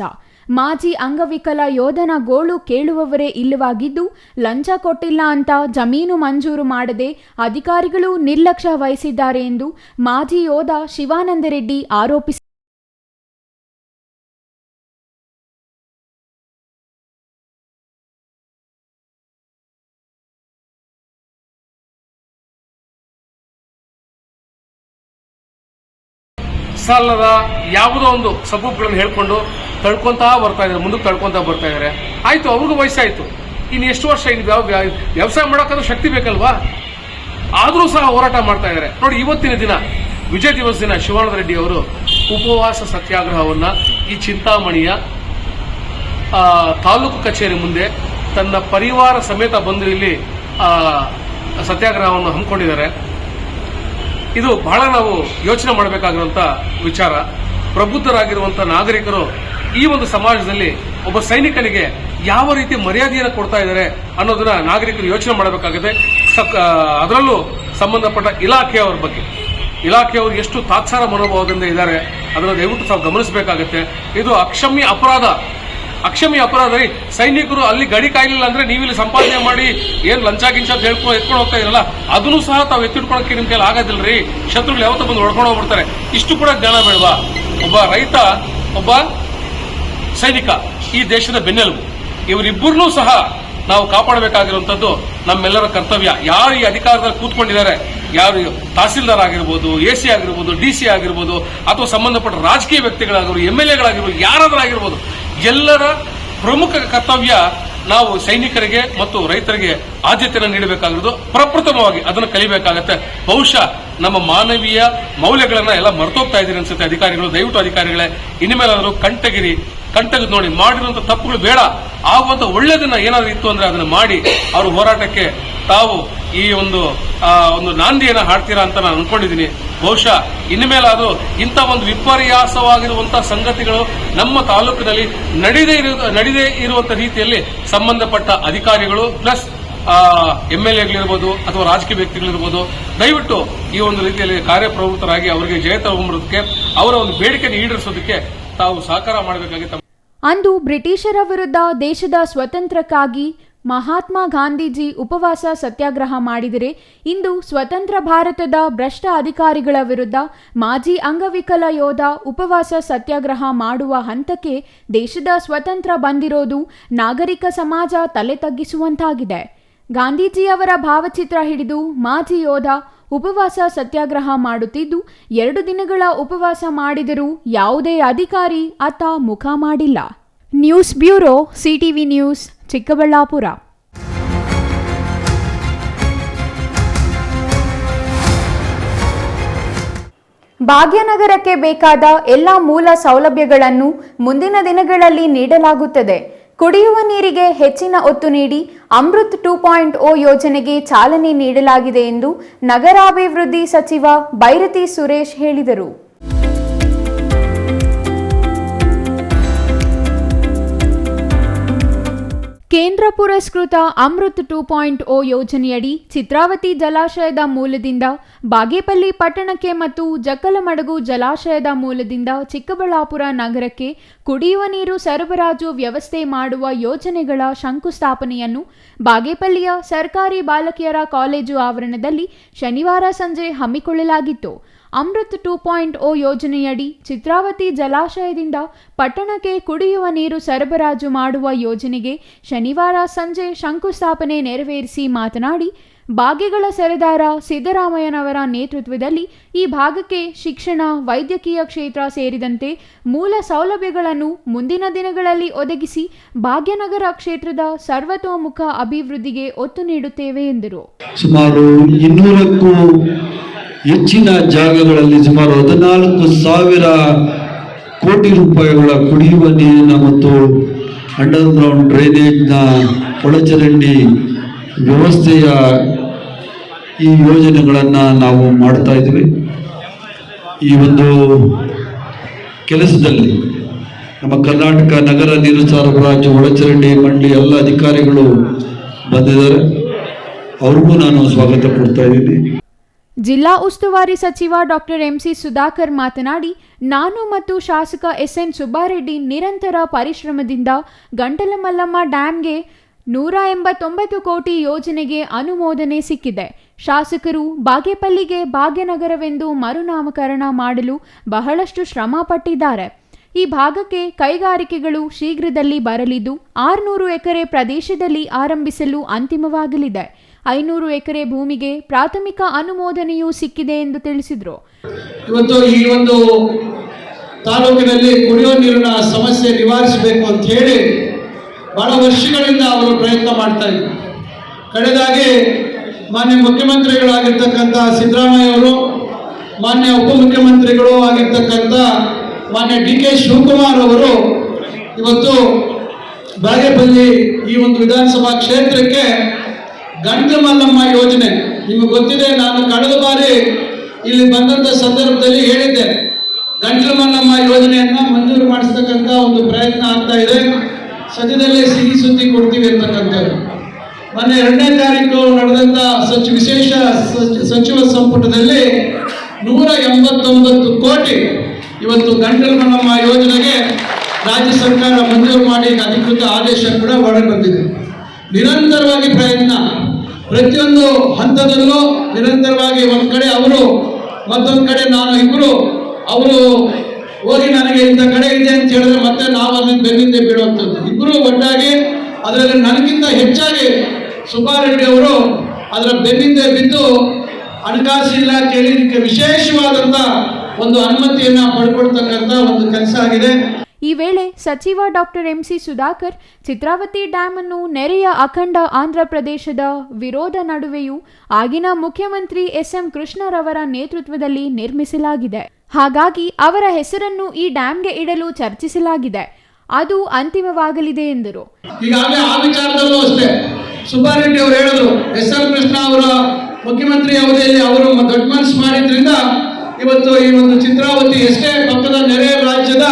ಮಾಜಿ ಅಂಗವಿಕಲ ಯೋಧನ ಗೋಳು ಕೇಳುವವರೇ ಇಲ್ಲವಾಗಿದ್ದು, ಲಂಚ ಕೊಟ್ಟಿಲ್ಲ ಅಂತ ಜಮೀನು ಮಂಜೂರು ಮಾಡದೆ ಅಧಿಕಾರಿಗಳು ನಿರ್ಲಕ್ಷ್ಯ ವಹಿಸಿದ್ದಾರೆ ಎಂದು ಮಾಜಿ ಯೋಧ ಶಿವಾನಂದ ರೆಡ್ಡಿ ಆರೋಪಿಸಿದ್ದಾರೆ. ಸಾಲದ ಯಾವುದೋ ಒಂದು ಸಬೂಬ್ಗಳನ್ನು ಹೇಳ್ಕೊಂಡು ತಳ್ಕೊಂತಾ ಬರ್ತಾ ಇದ್ದಾರೆ, ಮುಂದಕ್ಕೆ ತಳ್ಕೊಂತಾ ಬರ್ತಾ ಇದ್ದಾರೆ. ಆಯ್ತು, ಅವ್ರಿಗೂ ವಯಸ್ಸಾಯ್ತು, ಇನ್ನು ಎಷ್ಟು ವರ್ಷ ಇನ್ನು ವ್ಯವಸಾಯ ಮಾಡೋಕ್ಕಾದ್ರೂ ಶಕ್ತಿ ಬೇಕಲ್ವಾ? ಆದರೂ ಸಹ ಹೋರಾಟ ಮಾಡ್ತಾ ಇದ್ದಾರೆ. ನೋಡಿ, ಇವತ್ತಿನ ದಿನ ವಿಜಯ ದಿವಸ ದಿನ ಶಿವಾನಂದ ರೆಡ್ಡಿ ಅವರು ಉಪವಾಸ ಸತ್ಯಾಗ್ರಹವನ್ನ ಈ ಚಿಂತಾಮಣಿಯ ತಾಲೂಕು ಕಚೇರಿ ಮುಂದೆ ತನ್ನ ಪರಿವಾರ ಸಮೇತ ಬಂದು ಇಲ್ಲಿ ಸತ್ಯಾಗ್ರಹವನ್ನು ಹಮ್ಮಿಕೊಂಡಿದ್ದಾರೆ. ಇದು ಬಹಳ ನಾವು ಯೋಚನೆ ಮಾಡಬೇಕಾಗಿರುವಂತ ವಿಚಾರ. ಪ್ರಬುದ್ಧರಾಗಿರುವಂತಹ ನಾಗರಿಕರು ಈ ಒಂದು ಸಮಾಜದಲ್ಲಿ ಒಬ್ಬ ಸೈನಿಕನಿಗೆ ಯಾವ ರೀತಿ ಮರ್ಯಾದೆಯನ್ನು ಕೊಡ್ತಾ ಇದ್ದಾರೆ ಅನ್ನೋದನ್ನ ನಾಗರಿಕರು ಯೋಚನೆ ಮಾಡಬೇಕಾಗಿದೆ. ಅದರಲ್ಲೂ ಸಂಬಂಧಪಟ್ಟ ಇಲಾಖೆಯವರು ಎಷ್ಟು ತಾತ್ಸಾರ ಮನೋಭಾವದಿಂದ ಇದ್ದಾರೆ ಅದನ್ನು ದಯವಿಟ್ಟು ತಾವು ಗಮನಿಸಬೇಕಾಗುತ್ತೆ. ಇದು ಅಕ್ಷಮ್ಯ ಅಪರಾಧ ರೀ. ಸೈನಿಕರು ಅಲ್ಲಿ ಗಡಿ ಕಾಯಲಿಲ್ಲ ಅಂದ್ರೆ ನೀವಿಲ್ಲಿ ಸಂಪಾದನೆ ಮಾಡಿ ಏನ್ ಲಂಚ ಗಿಂಚ ಅಂತ ಎತ್ಕೊಂಡು ಹೋಗ್ತಾ ಇರಲ್ಲ, ಅದನ್ನು ಸಹ ತಾವು ಎತ್ತಿಡ್ಕೊಳಕ್ಕೆ ನಿಮ್ ಕೈಲಿ ಆಗೋದಿಲ್ರಿ. ಶತ್ರುಗಳು ಯಾವತ್ತೂ ಬಂದು ಹೊಡ್ಕೊಂಡು ಹೋಗ್ಬಿಡ್ತಾರೆ. ಇಷ್ಟು ಕೂಡ ಜ್ಞಾನ ಬೇಡವಾ? ಒಬ್ಬ ರೈತ, ಒಬ್ಬ ಸೈನಿಕ ಈ ದೇಶದ ಬೆನ್ನೆಲುಬು. ಇವರಿಬ್ಬರನ್ನೂ ಸಹ ನಾವು ಕಾಪಾಡಬೇಕಾಗಿರುವಂತದ್ದು ನಮ್ಮೆಲ್ಲರ ಕರ್ತವ್ಯ. ಯಾರು ಈ ಅಧಿಕಾರದಲ್ಲಿ ಕೂತ್ಕೊಂಡಿದ್ದಾರೆ, ಯಾರು ತಹಸೀಲ್ದಾರ್ ಆಗಿರ್ಬೋದು, AC ಆಗಿರ್ಬೋದು, DC ಆಗಿರ್ಬೋದು, ಅಥವಾ ಸಂಬಂಧಪಟ್ಟ ರಾಜಕೀಯ ವ್ಯಕ್ತಿಗಳಾಗಿರ್ಬೋದು, MLAಗಳಾಗಿರ್ಬೋದು, ಯಾರಾದ್ರೂ ಆಗಿರ್ಬೋದು, ಎಲ್ಲರ ಪ್ರಮುಖ ಕರ್ತವ್ಯ ನಾವು ಸೈನಿಕರಿಗೆ ಮತ್ತು ರೈತರಿಗೆ ಆದ್ಯತೆಯನ್ನು ನೀಡಬೇಕಾಗಿರೋದು ಪ್ರಪ್ರಥಮವಾಗಿ ಅದನ್ನು ಕಲಿಬೇಕಾಗತ್ತೆ. ಬಹುಶಃ ನಮ್ಮ ಮಾನವೀಯ ಮೌಲ್ಯಗಳನ್ನ ಎಲ್ಲ ಮರ್ತೋಗ್ತಾ ಇದ್ದೀರಿ ಅನ್ಸುತ್ತೆ ಅಧಿಕಾರಿಗಳು. ದಯವಿಟ್ಟು ಅಧಿಕಾರಿಗಳೇ, ಇನ್ಮೇಲಾದರೂ ಕಂಟೆಗೆದು ನೋಡಿ, ಮಾಡಿರುವಂತ ತಪ್ಪುಗಳು ಬೇಡ, ಆಗುವಂತ ಒಳ್ಳೆದನ್ನ ಏನಾದ್ರು ಇತ್ತು ಅಂದ್ರೆ ಅದನ್ನ ಮಾಡಿ ಅವ್ರ ಹೋರಾಟಕ್ಕೆ ತಾವು ಈ ಒಂದು ನಾಂದಿಯನ್ನ ಹಾಡ್ತೀರಾ ಅಂತ ನಾನು ಅನ್ಕೊಂಡಿದ್ದೀನಿ. ಬಹುಶಃ ಇನ್ಮೇಲಾದ್ರೂ ಇಂಥ ಒಂದು ವಿಪರ್ಯಾಸವಾಗಿರುವಂತಹ ಸಂಗತಿಗಳು ನಮ್ಮ ತಾಲೂಕಿನಲ್ಲಿ ನಡೆದೇ ಇರುವಂತ ರೀತಿಯಲ್ಲಿ ಸಂಬಂಧಪಟ್ಟ ಅಧಿಕಾರಿಗಳು ಪ್ಲಸ್ MLAಗಳಿರ್ಬೋದು ಅಥವಾ ರಾಜಕೀಯ ವ್ಯಕ್ತಿಗಳಿರ್ಬೋದು ದಯವಿಟ್ಟು ಈ ಒಂದು ರೀತಿಯಲ್ಲಿ ಕಾರ್ಯಪ್ರವೃತ್ತರಾಗಿ ಅವರಿಗೆ ಜಯ ತಗೊಂಬರೋದಕ್ಕೆ, ಅವರ ಒಂದು ಬೇಡಿಕೆಯನ್ನು ಈಡೇರಿಸೋದಕ್ಕೆ ತಾವು ಸಹಕಾರ ಮಾಡಬೇಕಾಗಿತ್ತು. ಅಂದು ಬ್ರಿಟಿಷರ ವಿರುದ್ಧ ದೇಶದ ಸ್ವಾತಂತ್ರ್ಯಕ್ಕಾಗಿ ಮಹಾತ್ಮ ಗಾಂಧೀಜಿ ಉಪವಾಸ ಸತ್ಯಾಗ್ರಹ ಮಾಡಿದರೆ, ಇಂದು ಸ್ವತಂತ್ರ ಭಾರತದ ಭ್ರಷ್ಟ ಅಧಿಕಾರಿಗಳ ವಿರುದ್ಧ ಮಾಜಿ ಅಂಗವಿಕಲ ಯೋಧ ಉಪವಾಸ ಸತ್ಯಾಗ್ರಹ ಮಾಡುವ ಹಂತಕ್ಕೆ ದೇಶದ ಸ್ವತಂತ್ರ ಬಂದಿರೋದು ನಾಗರಿಕ ಸಮಾಜ ತಲೆ ತಗ್ಗಿಸುವಂತಾಗಿದೆ. ಗಾಂಧೀಜಿಯವರ ಭಾವಚಿತ್ರ ಹಿಡಿದು ಮಾಜಿ ಯೋಧ ಉಪವಾಸ ಸತ್ಯಾಗ್ರಹ ಮಾಡುತ್ತಿದ್ದು, 2 ದಿನಗಳ ಉಪವಾಸ ಮಾಡಿದರೂ ಯಾವುದೇ ಅಧಿಕಾರಿ ಅತ್ತ ಮುಖ ಮಾಡಿಲ್ಲ. News bureau, CTV news, Chikkaballapur. ಭಾಗ್ಯನಗರಕ್ಕೆ ಬೇಕಾದ ಎಲ್ಲ ಮೂಲ ಸೌಲಭ್ಯಗಳನ್ನು ಮುಂದಿನ ದಿನಗಳಲ್ಲಿ ನೀಡಲಾಗುತ್ತದೆ. ಕುಡಿಯುವ ನೀರಿಗೆ ಹೆಚ್ಚಿನ ಒತ್ತು ನೀಡಿ ಅಮೃತ್ 2.0 ಯೋಜನೆಗೆ ಚಾಲನೆ ನೀಡಲಾಗಿದೆ ಎಂದು ನಗರಾಭಿವೃದ್ಧಿ ಸಚಿವ ಬೈರತಿ ಸುರೇಶ್ ಹೇಳಿದರು. ಕೇಂದ್ರ ಪುರಸ್ಕೃತ ಅಮೃತ್ 2.0 ಯೋಜನೆಯಡಿ ಚಿತ್ರಾವತಿ ಜಲಾಶಯದ ಮೂಲದಿಂದ ಬಾಗೇಪಲ್ಲಿ ಪಟ್ಟಣಕ್ಕೆ ಮತ್ತು ಜಕ್ಕಲಮಡಗು ಜಲಾಶಯದ ಮೂಲದಿಂದ ಚಿಕ್ಕಬಳ್ಳಾಪುರ ನಗರಕ್ಕೆ ಕುಡಿಯುವ ನೀರು ಸರಬರಾಜು ವ್ಯವಸ್ಥೆ ಮಾಡುವ ಯೋಜನೆಗಳ ಶಂಕುಸ್ಥಾಪನೆಯನ್ನು ಬಾಗೇಪಲ್ಲಿಯ ಸರ್ಕಾರಿ ಬಾಲಕಿಯರ ಕಾಲೇಜು ಆವರಣದಲ್ಲಿ ಶನಿವಾರ ಸಂಜೆ ಹಮ್ಮಿಕೊಳ್ಳಲಾಗಿತ್ತು. ಅಮೃತ್ 2.0 ಯೋಜನೆಯಡಿ ಚಿತ್ರಾವತಿ ಜಲಾಶಯದಿಂದ ಪಟ್ಟಣಕ್ಕೆ ಕುಡಿಯುವ ನೀರು ಸರಬರಾಜು ಮಾಡುವ ಯೋಜನೆಗೆ ಶನಿವಾರ ಸಂಜೆ ಶಂಕುಸ್ಥಾಪನೆ ನೆರವೇರಿಸಿ ಮಾತನಾಡಿ, ಭಾಗ್ಯಗಳ ಸರದಾರ ಸಿದ್ದರಾಮಯ್ಯನವರ ನೇತೃತ್ವದಲ್ಲಿ ಈ ಭಾಗಕ್ಕೆ ಶಿಕ್ಷಣ, ವೈದ್ಯಕೀಯ ಕ್ಷೇತ್ರ ಸೇರಿದಂತೆ ಮೂಲ ಸೌಲಭ್ಯಗಳನ್ನು ಮುಂದಿನ ದಿನಗಳಲ್ಲಿ ಒದಗಿಸಿ ಭಾಗ್ಯನಗರ ಕ್ಷೇತ್ರದ ಸರ್ವತೋಮುಖ ಅಭಿವೃದ್ಧಿಗೆ ಒತ್ತು ನೀಡುತ್ತೇವೆ ಎಂದರು. ಸುಮಾರು 200ಕ್ಕೂ ಹೆಚ್ಚಿನ ಜಾಗಗಳಲ್ಲಿ ಸುಮಾರು 14,000 ಕೋಟಿ ರೂಪಾಯಿಗಳ ಕುಡಿಯುವ ನೀರಿನ ಮತ್ತು ಅಂಡರ್ಗ್ರೌಂಡ್ ಡ್ರೈನೇಜ್ನ ಒಳಚರಂಡಿ ವ್ಯವಸ್ಥೆಯ ಈ ಯೋಜನೆಗಳನ್ನು ನಾವು ಮಾಡ್ತಾ ಇದ್ದೀವಿ. ಈ ಒಂದು ಕೆಲಸದಲ್ಲಿ ನಮ್ಮ ಕರ್ನಾಟಕ ನಗರ ನೀರು ಸರಬರಾಜು ಒಳಚರಂಡಿ ಮಂಡಳಿ ಎಲ್ಲ ಅಧಿಕಾರಿಗಳು ಬಂದಿದ್ದಾರೆ. ಅವ್ರಿಗೂ ನಾನು ಸ್ವಾಗತ ಕೊಡ್ತಾ ಇದ್ದೀನಿ. ಜಿಲ್ಲಾ ಉಸ್ತುವಾರಿ ಸಚಿವ ಡಾಕ್ಟರ್ MC ಸುಧಾಕರ್ ಮಾತನಾಡಿ, ನಾನು ಮತ್ತು ಶಾಸಕ SN ಸುಬ್ಬಾರೆಡ್ಡಿ ನಿರಂತರ ಪರಿಶ್ರಮದಿಂದ ಗಂಟಲಮಲ್ಲಮ್ಮ ಡ್ಯಾಂಗೆ 189 ಕೋಟಿ ಯೋಜನೆಗೆ ಅನುಮೋದನೆ ಸಿಕ್ಕಿದೆ. ಶಾಸಕರು ಬಾಗೇಪಲ್ಲಿಗೆ ಭಾಗ್ಯನಗರವೆಂದು ಮರುನಾಮಕರಣ ಮಾಡಲು ಬಹಳಷ್ಟು ಶ್ರಮ ಪಟ್ಟಿದ್ದಾರೆ. ಈ ಭಾಗಕ್ಕೆ ಕೈಗಾರಿಕೆಗಳು ಶೀಘ್ರದಲ್ಲಿ ಬರಲಿದ್ದು 600 ಎಕರೆ ಪ್ರದೇಶದಲ್ಲಿ ಆರಂಭಿಸಲು ಅಂತಿಮವಾಗಲಿದೆ. 500 ಎಕರೆ ಭೂಮಿಗೆ ಪ್ರಾಥಮಿಕ ಅನುಮೋದನೆಯೂ ಸಿಕ್ಕಿದೆ ಎಂದು ತಿಳಿಸಿದರು. ಇವತ್ತು ಈ ಒಂದು ತಾಲೂಕಿನಲ್ಲಿ ಕುಡಿಯುವ ನೀರಿನ ಸಮಸ್ಯೆ ನಿವಾರಿಸಬೇಕು ಅಂತ ಹೇಳಿ ಬಹಳ ವರ್ಷಗಳಿಂದ ಅವರು ಪ್ರಯತ್ನ ಮಾಡ್ತಾ ಇದ್ದಾರೆ. ಕಳೆದಾಗಿ ಮಾನ್ಯ ಮುಖ್ಯಮಂತ್ರಿಗಳಾಗಿರ್ತಕ್ಕಂಥ ಸಿದ್ದರಾಮಯ್ಯ ಅವರು, ಮಾನ್ಯ ಉಪಮುಖ್ಯಮಂತ್ರಿಗಳು ಆಗಿರ್ತಕ್ಕಂಥ ಮಾನ್ಯ DK ಶಿವಕುಮಾರ್ ಅವರು ಇವತ್ತು ಬಾಗೇಪಲ್ಲಿ ಈ ಒಂದು ವಿಧಾನಸಭಾ ಕ್ಷೇತ್ರಕ್ಕೆ ಗಂಟಲಮಲ್ಲಮ್ಮ ಯೋಜನೆ, ನಿಮಗೆ ಗೊತ್ತಿದೆ, ನಾನು ಕಳೆದ ಬಾರಿ ಇಲ್ಲಿ ಬಂದಂಥ ಸಂದರ್ಭದಲ್ಲಿ ಹೇಳಿದ್ದೆ, ಗಂಟಲಮಲ್ಲಮ್ಮ ಯೋಜನೆಯನ್ನ ಮಂಜೂರು ಮಾಡಿಸ್ತಕ್ಕಂಥ ಒಂದು ಪ್ರಯತ್ನ ಆಗ್ತಾ ಇದೆ, ಸದ್ಯದಲ್ಲೇ ಸಿಹಿ ಸುದ್ದಿ ಕೊಡ್ತೀವಿ ಅಂತಕ್ಕಂಥದ್ದು. ಮೊನ್ನೆ 2ನೇ ತಾರೀಕು ನಡೆದಂಥ ವಿಶೇಷ ಸಚಿವ ಸಂಪುಟದಲ್ಲಿ 189 ಕೋಟಿ ಇವತ್ತು ಗಂಟಲಮಲ್ಲಮ್ಮ ಯೋಜನೆಗೆ ರಾಜ್ಯ ಸರ್ಕಾರ ಮಂಜೂರು ಮಾಡಿ ಅಧಿಕೃತ ಆದೇಶ ಕೂಡ ಹೊರಗೆ ಬಂದಿದೆ. ನಿರಂತರವಾಗಿ ಪ್ರಯತ್ನ, ಪ್ರತಿಯೊಂದು ಹಂತದಲ್ಲೂ ನಿರಂತರವಾಗಿ ಒಂದು ಕಡೆ ಅವರು ಮತ್ತೊಂದು ಕಡೆ ನಾನು, ಇಬ್ಬರು ಅವರು ಹೋಗಿ ನನಗೆ ಇಂಥ ಕಡೆ ಇದೆ ಅಂತ ಹೇಳಿದ್ರೆ ಮತ್ತೆ ನಾವು ಅದನ್ನು ಬೆನ್ನಿಂದೆ ಬೀಳುವಂಥದ್ದು. ಇಬ್ಬರು ಒಟ್ಟಾಗಿ ಅದರಲ್ಲಿ ನನಗಿಂತ ಹೆಚ್ಚಾಗಿ ಸುಬ್ಬಾರೆಡ್ಡಿ ಅವರು ಅದರ ಬೆನ್ನಿಂದೆ ಬಿದ್ದು ಹಣಕಾಸು ಇಲಾಖೆಯಲ್ಲಿ ಇದಕ್ಕೆ ವಿಶೇಷವಾದಂಥ ಒಂದು ಅನುಮತಿಯನ್ನು ಪಡ್ಕೊಳ್ತಕ್ಕಂಥ ಒಂದು ಕೆಲಸ ಆಗಿದೆ. ಈ ವೇಳೆ ಸಚಿವ doctor M C Sudhakar Chitravati dam ಅನ್ನು ನೆರೆಯ ಅಖಂಡ ಆಂಧ್ರ ಪ್ರದೇಶದ ವಿರೋಧ ನಡುವೆಯೂ ಆಗಿನ ಮುಖ್ಯಮಂತ್ರಿ ಎಸ್ಎಂ ಕೃಷ್ಣರವರ ನೇತೃತ್ವದಲ್ಲಿ ನಿರ್ಮಿಸಲಾಗಿದೆ. ಹಾಗಾಗಿ ಅವರ ಹೆಸರನ್ನು ಈ ಡ್ಯಾಂಗೆ ಇಡಲು ಚರ್ಚಿಸಲಾಗಿದೆ. ಅದು ಅಂತಿಮವಾಗಲಿದೆ ಎಂದರು. ಈಗಾಗಲೇ ಆ ವಿಚಾರದಲ್ಲೂ ಅಷ್ಟೇ ಸುಬ್ಬಾರೆಡ್ಡಿ ಅವರು ಹೇಳಿದ್ರು, ಎಸ್.ಎಂ. ಕೃಷ್ಣ ಅವರ ಮುಖ್ಯಮಂತ್ರಿ ಅವಧಿಯಲ್ಲಿ ಅವರು ದೊಡ್ಡ ಮನಸ್ಸು ಮಾಡಿದ್ರಿಂದ ಇವತ್ತು ಈ ಒಂದು ಚಿತ್ರಾವತಿ ಎಷ್ಟೇ ಪಕ್ಕದ ನೆರೆಯ ರಾಜ್ಯದ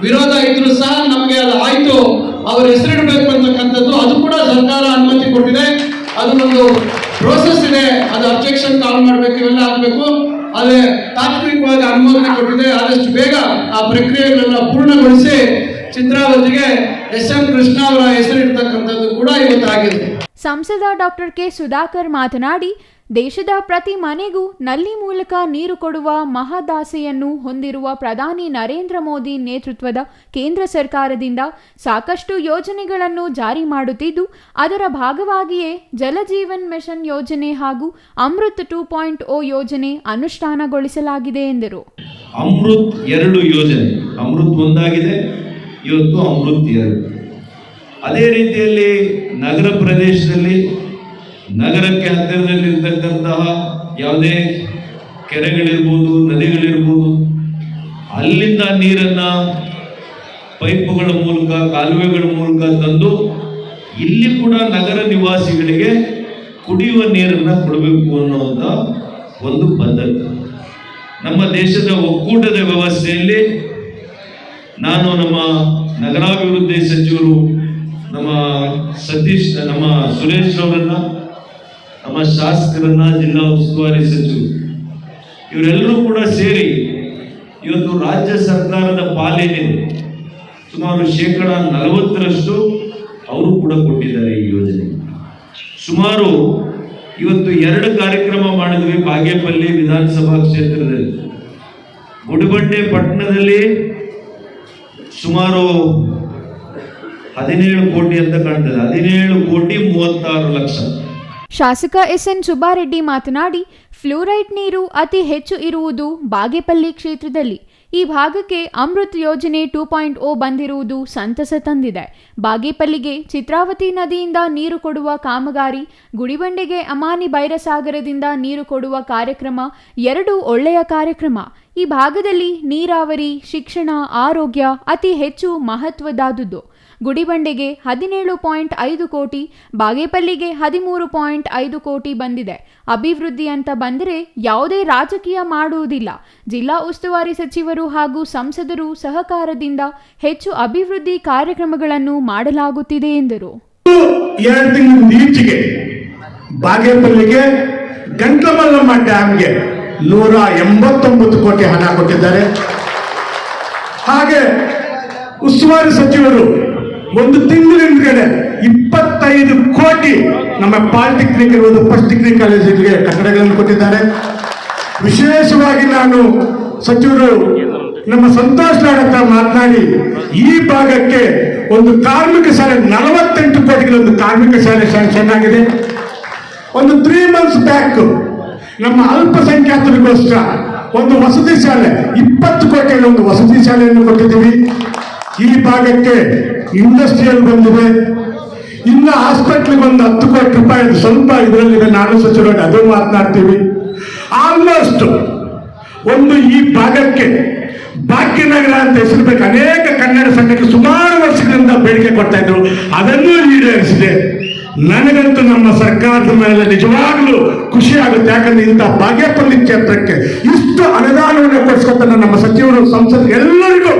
ವಿರೋಧ ಇದ್ರೂ ಸಹ ನಮಗೆ ಅದು ಆಯ್ತು, ಅವರ ಹೆಸರಿಡಬೇಕು ಅಂತಕ್ಕಂಥದ್ದು. ಅದು ಕೂಡ ಸರ್ಕಾರ ಅನುಮತಿ ಕೊಟ್ಟಿದೆ. ಅದು ಒಂದು ಪ್ರೋಸೆಸ್ ಇದೆ, ಅದು ಅಬ್ಜೆಕ್ಷನ್ ಕಾಲ್ ಮಾಡಬೇಕು, ಇವೆಲ್ಲ ಆಗಬೇಕು. ಅದೇ ತಾತ್ವಿಕವಾಗಿ ಅನುಮೋದನೆ ಕೊಟ್ಟಿದೆ. ಆದಷ್ಟು ಬೇಗ ಆ ಪ್ರಕ್ರಿಯೆಗಳೆಲ್ಲ ಪೂರ್ಣಗೊಳಿಸಿ ಚಿತ್ರಾವತಿಗೆ ಎಸ್.ಎಂ. ಕೃಷ್ಣ ಅವರ ಹೆಸರಿಡ್ತಕ್ಕಂಥದ್ದು ಕೂಡ ಇವತ್ತಾಗಿದೆ. ಸಂಸದ ಡಾಕ್ಟರ್ ಕೆ ಸುಧಾಕರ್ ಮಾತನಾಡಿ, ದೇಶದ ಪ್ರತಿ ಮನೆಗೂ ನಲ್ಲಿ ಮೂಲಕ ನೀರು ಕೊಡುವ ಮಹದಾಸೆಯನ್ನು ಹೊಂದಿರುವ ಪ್ರಧಾನಿ ನರೇಂದ್ರ ಮೋದಿ ನೇತೃತ್ವದ ಕೇಂದ್ರ ಸರ್ಕಾರದಿಂದ ಸಾಕಷ್ಟು ಯೋಜನೆಗಳನ್ನು ಜಾರಿ ಮಾಡುತ್ತಿದ್ದು, ಅದರ ಭಾಗವಾಗಿಯೇ ಜಲಜೀವನ್ ಮಿಷನ್ ಯೋಜನೆ ಹಾಗೂ ಅಮೃತ್ 2.0 ಯೋಜನೆ ಅನುಷ್ಠಾನಗೊಳಿಸಲಾಗಿದೆ ಎಂದರು. ಅಮೃತ್ 2 ಯೋಜನೆ, ಅಮೃತ್ 1 ಆಗಿದೆ, ಇವತ್ತು ಅಮೃತ್ 2. ಅದೇ ರೀತಿಯಲ್ಲಿ ನಗರ ಪ್ರದೇಶದಲ್ಲಿ ನಗರಕ್ಕೆ ಹತ್ತಿರದಲ್ಲಿರ್ತಕ್ಕಂತಹ ಯಾವುದೇ ಕೆರೆಗಳಿರ್ಬೋದು, ನದಿಗಳಿರ್ಬೋದು, ಅಲ್ಲಿಂದ ನೀರನ್ನು ಪೈಪುಗಳ ಮೂಲಕ, ಕಾಲುವೆಗಳ ಮೂಲಕ ತಂದು ಇಲ್ಲಿ ಕೂಡ ನಗರ ನಿವಾಸಿಗಳಿಗೆ ಕುಡಿಯುವ ನೀರನ್ನು ಕೊಡಬೇಕು ಅನ್ನುವಂಥ ಒಂದು ಪದ್ಧತಿ. ನಮ್ಮ ದೇಶದ ಒಕ್ಕೂಟದ ವ್ಯವಸ್ಥೆಯಲ್ಲಿ ನಾನು ನಮ್ಮ ನಗರಾಭಿವೃದ್ಧಿ ಸಚಿವರು ನಮ್ಮ ಸುರೇಶ್ ಅವರನ್ನ, ನಮ್ಮ ಶಾಸಕರನ್ನ, ಜಿಲ್ಲಾ ಉಸ್ತುವಾರಿ ಸಚಿವರು ಇವರೆಲ್ಲರೂ ಕೂಡ ಸೇರಿ ಇವತ್ತು ರಾಜ್ಯ ಸರ್ಕಾರದ ಪಾಲೇನಿದೆ ಸುಮಾರು 40% ಅವರು ಕೂಡ ಕೊಟ್ಟಿದ್ದಾರೆ ಈ ಯೋಜನೆ. ಸುಮಾರು ಇವತ್ತು 2 ಕಾರ್ಯಕ್ರಮ ಮಾಡಿದ್ವಿ ಬಾಗೇಪಲ್ಲಿ ವಿಧಾನಸಭಾ ಕ್ಷೇತ್ರದಲ್ಲಿ. ಗುಡಿಬಂಡೆ ಪಟ್ಟಣದಲ್ಲಿ ಸುಮಾರು 17 ಕೋಟಿ ಅಂತ ಕಾಣ್ತದೆ, 17,36,00,000. ಶಾಸಕ ಎಸ್ಎನ್ ಸುಬ್ಬಾರೆಡ್ಡಿ ಮಾತನಾಡಿ, ಫ್ಲೂರೈಡ್ ನೀರು ಅತಿ ಹೆಚ್ಚು ಇರುವುದು ಬಾಗೇಪಲ್ಲಿ ಕ್ಷೇತ್ರದಲ್ಲಿ. ಈ ಭಾಗಕ್ಕೆ ಅಮೃತ್ ಯೋಜನೆ 2.0 ಬಂದಿರುವುದು ಸಂತಸ ತಂದಿದೆ. ಬಾಗೇಪಲ್ಲಿಗೆ ಚಿತ್ರಾವತಿ ನದಿಯಿಂದ ನೀರು ಕೊಡುವ ಕಾಮಗಾರಿ, ಗುಡಿಬಂಡೆಗೆ ಅಮಾನಿ ಬೈರಸಾಗರದಿಂದ ನೀರು ಕೊಡುವ ಕಾರ್ಯಕ್ರಮ 2 ಒಳ್ಳೆಯ ಕಾರ್ಯಕ್ರಮ. ಈ ಭಾಗದಲ್ಲಿ ನೀರಾವರಿ, ಶಿಕ್ಷಣ, ಆರೋಗ್ಯ ಅತಿ ಹೆಚ್ಚು ಮಹತ್ವದಾದುದು. ಗುಡಿಬಂಡೆಗೆ 17.5 ಕೋಟಿ, ಬಾಗೇಪಲ್ಲಿಗೆ 13.5 ಕೋಟಿ ಬಂದಿದೆ. ಅಭಿವೃದ್ಧಿ ಅಂತ ಬಂದರೆ ಯಾವುದೇ ರಾಜಕೀಯ ಮಾಡುವುದಿಲ್ಲ. ಜಿಲ್ಲಾ ಉಸ್ತುವಾರಿ ಸಚಿವರು ಹಾಗೂ ಸಂಸದರು ಸಹಕಾರದಿಂದ ಹೆಚ್ಚು ಅಭಿವೃದ್ಧಿ ಕಾರ್ಯಕ್ರಮಗಳನ್ನು ಮಾಡಲಾಗುತ್ತಿದೆ ಎಂದರು. 2 ತಿಂಗಳ ಈಚೆಗೆ ಬಾಗೇಪಲ್ಲಿಗೆ ಗಂಟಲಮಲ್ಲಮ್ಮ ಡ್ಯಾಂಗೆ 189 ಕೋಟಿ ಹಣ ಕೊಟ್ಟಿದ್ದಾರೆ. ಹಾಗೆ ಉಸ್ತುವಾರಿ ಸಚಿವರು 1 ತಿಂಗಳ ಹಿಂದ್ಗಡೆ 25 ಕೋಟಿ ನಮ್ಮ ಪಾಲಿಟೆಕ್ನಿಕ್ ಇರುವುದು ಫಸ್ಟ್ ಡಿಗ್ರಿ ಕಾಲೇಜಿಗೆ ಕಟ್ಟಡಗಳನ್ನು ಕೊಟ್ಟಿದ್ದಾರೆ. ವಿಶೇಷವಾಗಿ ನಾನು ಸಚಿವರು ನಮ್ಮ ಸಂತೋಷ್ ಲಾಡ್ ಹತ್ರ ಮಾತನಾಡಿ, ಈ ಭಾಗಕ್ಕೆ ಒಂದು ಕಾರ್ಮಿಕ ಶಾಲೆ 48 ಕೋಟಿಗೆ ಒಂದು ಕಾರ್ಮಿಕ ಶಾಲೆ ಸ್ಯಾಂಕ್ಷನ್ ಆಗಿದೆ. ಒಂದು 3 months ಬ್ಯಾಕ್ ನಮ್ಮ ಅಲ್ಪಸಂಖ್ಯಾತರಿಗೋಸ್ಕರ ಒಂದು ವಸತಿ ಶಾಲೆ 20 ಕೋಟಿಯಲ್ಲಿ ಒಂದು ವಸತಿ ಶಾಲೆಯನ್ನು ಕೊಟ್ಟಿದ್ದೀವಿ. ಈ ಭಾಗಕ್ಕೆ ಇಂಡಸ್ಟ್ರಿಯಲ್ ಬಂದಿದೆ. ಇನ್ನು ಹಾಸ್ಪಿಟ್ಲಿಗೆ ಒಂದು 10 ಕೋಟಿ ರೂಪಾಯಿ ಸ್ವಲ್ಪ ಇದರಲ್ಲಿ ನಾನು ಸಚಿವರಾಗಿ ಅದು ಮಾತನಾಡ್ತೀವಿ. ಆಲ್ಮೋಸ್ಟ್ ಒಂದು ಈ ಭಾಗಕ್ಕೆ ಭಾಗ್ಯನಗರ ಅಂತ ಹೆಸರು ಬೇಕು. ಅನೇಕ ಕನ್ನಡ ಸಂಘಕ್ಕೆ ಸುಮಾರು ವರ್ಷಗಳಿಂದ ಬೇಡಿಕೆ ಕೊಡ್ತಾ ಇದ್ರು, ಅದನ್ನೂ ಈಡೇರಿಸಿದೆ. ನನಗಂತೂ ನಮ್ಮ ಸರ್ಕಾರದ ಮೇಲೆ ನಿಜವಾಗ್ಲೂ ಖುಷಿ ಆಗುತ್ತೆ. ಯಾಕಂದ್ರೆ ಇಂಥ ಬಾಗೇಪಲ್ಲಿ ಕ್ಷೇತ್ರಕ್ಕೆ ಇಷ್ಟು ಅನುದಾನವನ್ನು ಕೊಡಿಸ್ಕೊತ ನಮ್ಮ ಸಚಿವರು, ಸಂಸದರು ಎಲ್ಲರಿಗೂ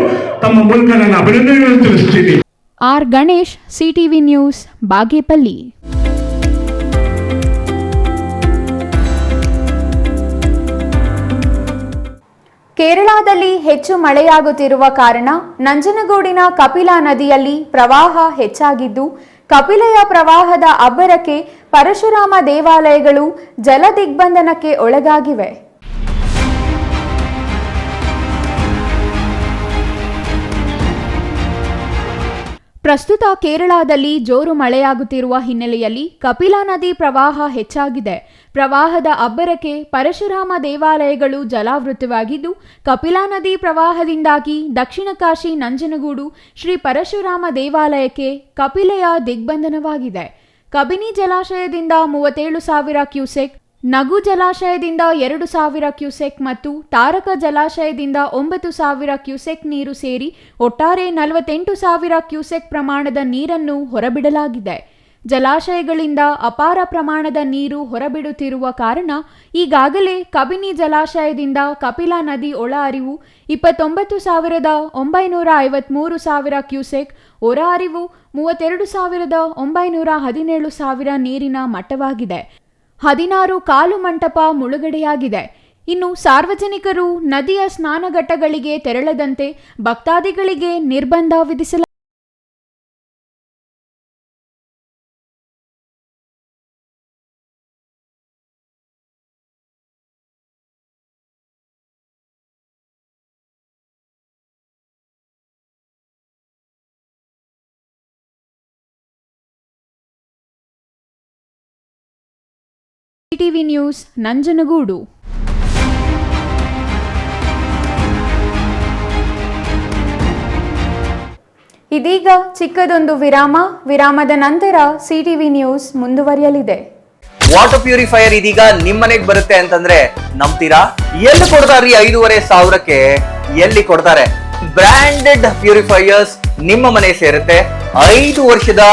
ತಮ್ಮ ಮೂಲಕ ನಾನು ಅಭಿನಂದನೆಗಳನ್ನು ತಿಳಿಸ್ತೀನಿ. R Ganesh, CTV news, Bagepalli. ಕೇರಳದಲ್ಲಿ ಹೆಚ್ಚು ಮಳೆಯಾಗುತ್ತಿರುವ ಕಾರಣ ನಂಜನಗೂಡಿನ ಕಪಿಲಾ ನದಿಯಲ್ಲಿ ಪ್ರವಾಹ ಹೆಚ್ಚಾಗಿದ್ದು, ಕಪಿಲೆಯ ಪ್ರವಾಹದ ಅಬ್ಬರಕ್ಕೆ ಪರಶುರಾಮ ದೇವಾಲಯಗಳು ಜಲ ದಿಗ್ಬಂಧನಕ್ಕೆ ಒಳಗಾಗಿವೆ. ಪ್ರಸ್ತುತ ಕೇರಳದಲ್ಲಿ ಜೋರು ಮಳೆಯಾಗುತ್ತಿರುವ ಹಿನ್ನೆಲೆಯಲ್ಲಿ ಕಪಿಲಾ ನದಿ ಪ್ರವಾಹ ಹೆಚ್ಚಾಗಿದೆ. ಪ್ರವಾಹದ ಅಬ್ಬರಕ್ಕೆ ಪರಶುರಾಮ ದೇವಾಲಯಗಳು ಜಲಾವೃತವಾಗಿದ್ದು, ಕಪಿಲಾ ನದಿ ಪ್ರವಾಹದಿಂದಾಗಿ ದಕ್ಷಿಣ ಕಾಶಿ ನಂಜನಗೂಡು ಶ್ರೀ ಪರಶುರಾಮ ದೇವಾಲಯಕ್ಕೆ ಕಪಿಲೆಯ ದಿಗ್ಬಂಧನವಾಗಿದೆ. ಕಬಿನಿ ಜಲಾಶಯದಿಂದ 37,000 ಕ್ಯೂಸೆಕ್, ನಗು ಜಲಾಶಯದಿಂದ 2,000 ಕ್ಯೂಸೆಕ್ ಮತ್ತು ತಾರಕ ಜಲಾಶಯದಿಂದ 9,000 ಕ್ಯೂಸೆಕ್ ನೀರು ಸೇರಿ ಒಟ್ಟಾರೆ 48,000 ಕ್ಯೂಸೆಕ್ ಪ್ರಮಾಣದ ನೀರನ್ನು ಹೊರಬಿಡಲಾಗಿದೆ. ಜಲಾಶಯಗಳಿಂದ ಅಪಾರ ಪ್ರಮಾಣದ ನೀರು ಹೊರಬಿಡುತ್ತಿರುವ ಕಾರಣ ಈಗಾಗಲೇ ಕಬಿನಿ ಜಲಾಶಯದಿಂದ ಕಪಿಲಾ ನದಿ ಒಳ ಹರಿವು 29,953 ಕ್ಯೂಸೆಕ್, ಹೊರ ಹರಿವು 32,917 ನೀರಿನ ಮಟ್ಟವಾಗಿದೆ. 16 ಕಾಲು ಮಂಟಪ ಮುಳುಗಡೆಯಾಗಿದೆ. ಇನ್ನು ಸಾರ್ವಜನಿಕರು ನದಿಯ ಸ್ನಾನಘಟ್ಟಗಳಿಗೆ ತೆರಳದಂತೆ ಭಕ್ತಾದಿಗಳಿಗೆ ನಿರ್ಬಂಧ ವಿಧಿಸಲಾಗಿದೆ. TV news Nanjangud. ಇದೀಗ ಚಿಕ್ಕದೊಂದು ವಿರಾಮದ ನಂತರ ಸಿಟಿವಿ ನ್ಯೂಸ್ ಮುಂದುವರಿಯಲಿದೆ. ವಾಟರ್ ಪ್ಯೂರಿಫೈಯರ್ ಇದೀಗ ನಿಮ್ಮನೆಗೆ ಬರುತ್ತೆ ಅಂತಂದ್ರೆ ನಂಬ್ತೀರಾ? ಎಲ್ಲಿ ಕೊಡ್ತಾರ್ರಿ 5,500ಕ್ಕೆ? ಎಲ್ಲಿ ಕೊಡ್ತಾರೆ? ಬ್ರಾಂಡೆಡ್ ಪ್ಯೂರಿಫೈಯರ್ಸ್ ನಿಮ್ಮ ಮನೆ ಸೇರುತ್ತೆ. 5 ವರ್ಷದ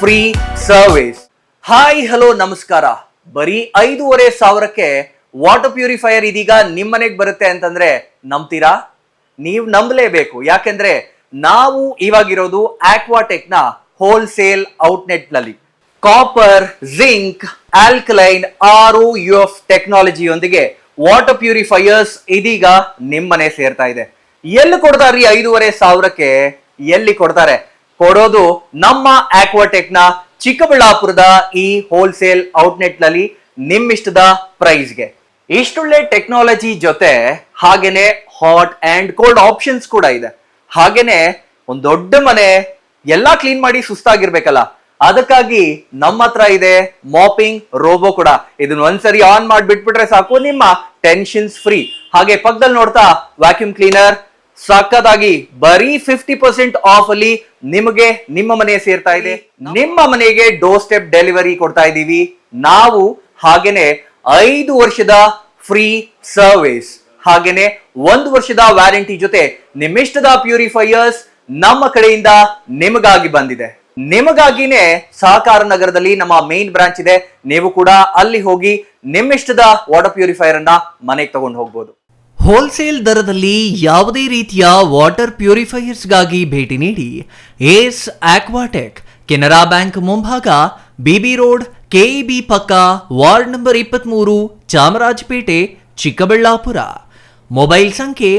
ಫ್ರೀ ಸರ್ವಿಸ್. ಹಾಯ್ ಹಲೋ ನಮಸ್ಕಾರ. ಬರೀ 5,500ಕ್ಕೆ ವಾಟರ್ ಪ್ಯೂರಿಫೈಯರ್ ಇದೀಗ ನಿಮ್ಮನೆಗೆ ಬರುತ್ತೆ ಅಂತಂದ್ರೆ ನಂಬ್ತೀರಾ? ನೀವು ನಂಬಲೇಬೇಕು. ಯಾಕೆಂದ್ರೆ ನಾವು ಇವಾಗಿರೋದು ಆಕ್ವಾಟೆಕ್ ನ ಹೋಲ್ಸೇಲ್ ಔಟ್ಲೆಟ್ ನಲ್ಲಿ ಕಾಪರ್, ಜಿಂಕ್, ಆಲ್ಕಲೈನ್, ROUF ಟೆಕ್ನಾಲಜಿಯೊಂದಿಗೆ ವಾಟರ್ ಪ್ಯೂರಿಫೈಯರ್ಸ್ ಇದೀಗ ನಿಮ್ಮನೆ ಸೇರ್ತಾ ಇದೆ. ಎಲ್ಲಿ ಕೊಡ್ತಾರ್ರಿ 5,500ಕ್ಕೆ? ಎಲ್ಲಿ ಕೊಡ್ತಾರೆ? ಕೊಡೋದು ನಮ್ಮ ಆಕ್ವಾಟೆಕ್ ನ ಚಿಕ್ಕಬಳ್ಳಾಪುರದ ಈ ಹೋಲ್ಸೇಲ್ ಔಟ್ಲೆಟ್ ನಲ್ಲಿ ನಿಮ್ಮಿಷ್ಟದ ಪ್ರೈಸ್ಗೆ. ಇಷ್ಟೊಳ್ಳೆ ಟೆಕ್ನಾಲಜಿ ಜೊತೆ ಹಾಗೇನೆ ಹಾಟ್ ಅಂಡ್ ಕೋಲ್ಡ್ ಆಪ್ಷನ್ಸ್ ಕೂಡ ಇದೆ. ಹಾಗೇನೆ ಒಂದ್ ದೊಡ್ಡ ಮನೆ ಎಲ್ಲಾ ಕ್ಲೀನ್ ಮಾಡಿ ಸುಸ್ತಾಗಿರ್ಬೇಕಲ್ಲ, ಅದಕ್ಕಾಗಿ ನಮ್ಮ ಹತ್ರ ಇದೆ ಮಾಪಿಂಗ್ ರೋಬೋ ಕೂಡ. ಇದನ್ನ ಒಂದ್ಸರಿ ಆನ್ ಮಾಡಿ ಬಿಟ್ಬಿಟ್ರೆ ಸಾಕು, ನಿಮ್ಮ ಟೆನ್ಷನ್ಸ್ ಫ್ರೀ. ಹಾಗೆ ಪಕ್ಕದಲ್ಲಿ ನೋಡ್ತಾ ವ್ಯಾಕ್ಯೂಮ್ ಕ್ಲೀನರ್ ಸಕ್ಕತ್ತಾಗಿ ಬರೀ 50% ಆಫ್ ಅಲ್ಲಿ ನಿಮಗೆ ನಿಮ್ಮ ಮನೆ ಸೇರ್ತಾ ಇದೆ. ನಿಮ್ಮ ಮನೆಗೆ ಡೋರ್ ಸ್ಟೆಪ್ ಡೆಲಿವರಿ ಕೊಡ್ತಾ ಇದೀವಿ ನಾವು. ಹಾಗೇನೆ 5 ವರ್ಷದ ಫ್ರೀ ಸರ್ವಿಸ್, ಹಾಗೇನೆ 1 ವರ್ಷದ ವ್ಯಾರಂಟಿ ಜೊತೆ ನಿಮ್ಮಿಷ್ಟದ ಪ್ಯೂರಿಫೈಯರ್ಸ್ ನಮ್ಮ ಕಡೆಯಿಂದ ನಿಮಗಾಗಿ ಬಂದಿದೆ. ನಿಮಗಾಗಿನೇ ಸಹಕಾರ ನಗರದಲ್ಲಿ ನಮ್ಮ ಮೇನ್ ಬ್ರಾಂಚ್ ಇದೆ. ನೀವು ಕೂಡ ಅಲ್ಲಿ ಹೋಗಿ ನಿಮ್ಮಿಷ್ಟದ ವಾಟರ್ ಪ್ಯೂರಿಫೈಯರ್ ಅನ್ನ ಮನೆಗೆ ತಗೊಂಡು ಹೋಗ್ಬೋದು. ಹೋಲ್ಸೇಲ್ ದರದಲ್ಲಿ ಯಾವುದೇ ರೀತಿಯ ವಾಟರ್ ಪ್ಯೂರಿಫೈಯರ್ಸ್ಗಾಗಿ ಭೇಟಿ ನೀಡಿ. ಏಸ್ ಆಕ್ವಾಟೆಕ್, ಕೆನರಾ ಬ್ಯಾಂಕ್ ಮುಂಭಾಗ, ಬಿಬಿ ರೋಡ್, KEB ಪಕ್ಕ, ward number 23, Chamarajpet, Chikkaballapur. Mobile ಸಂಖ್ಯೆ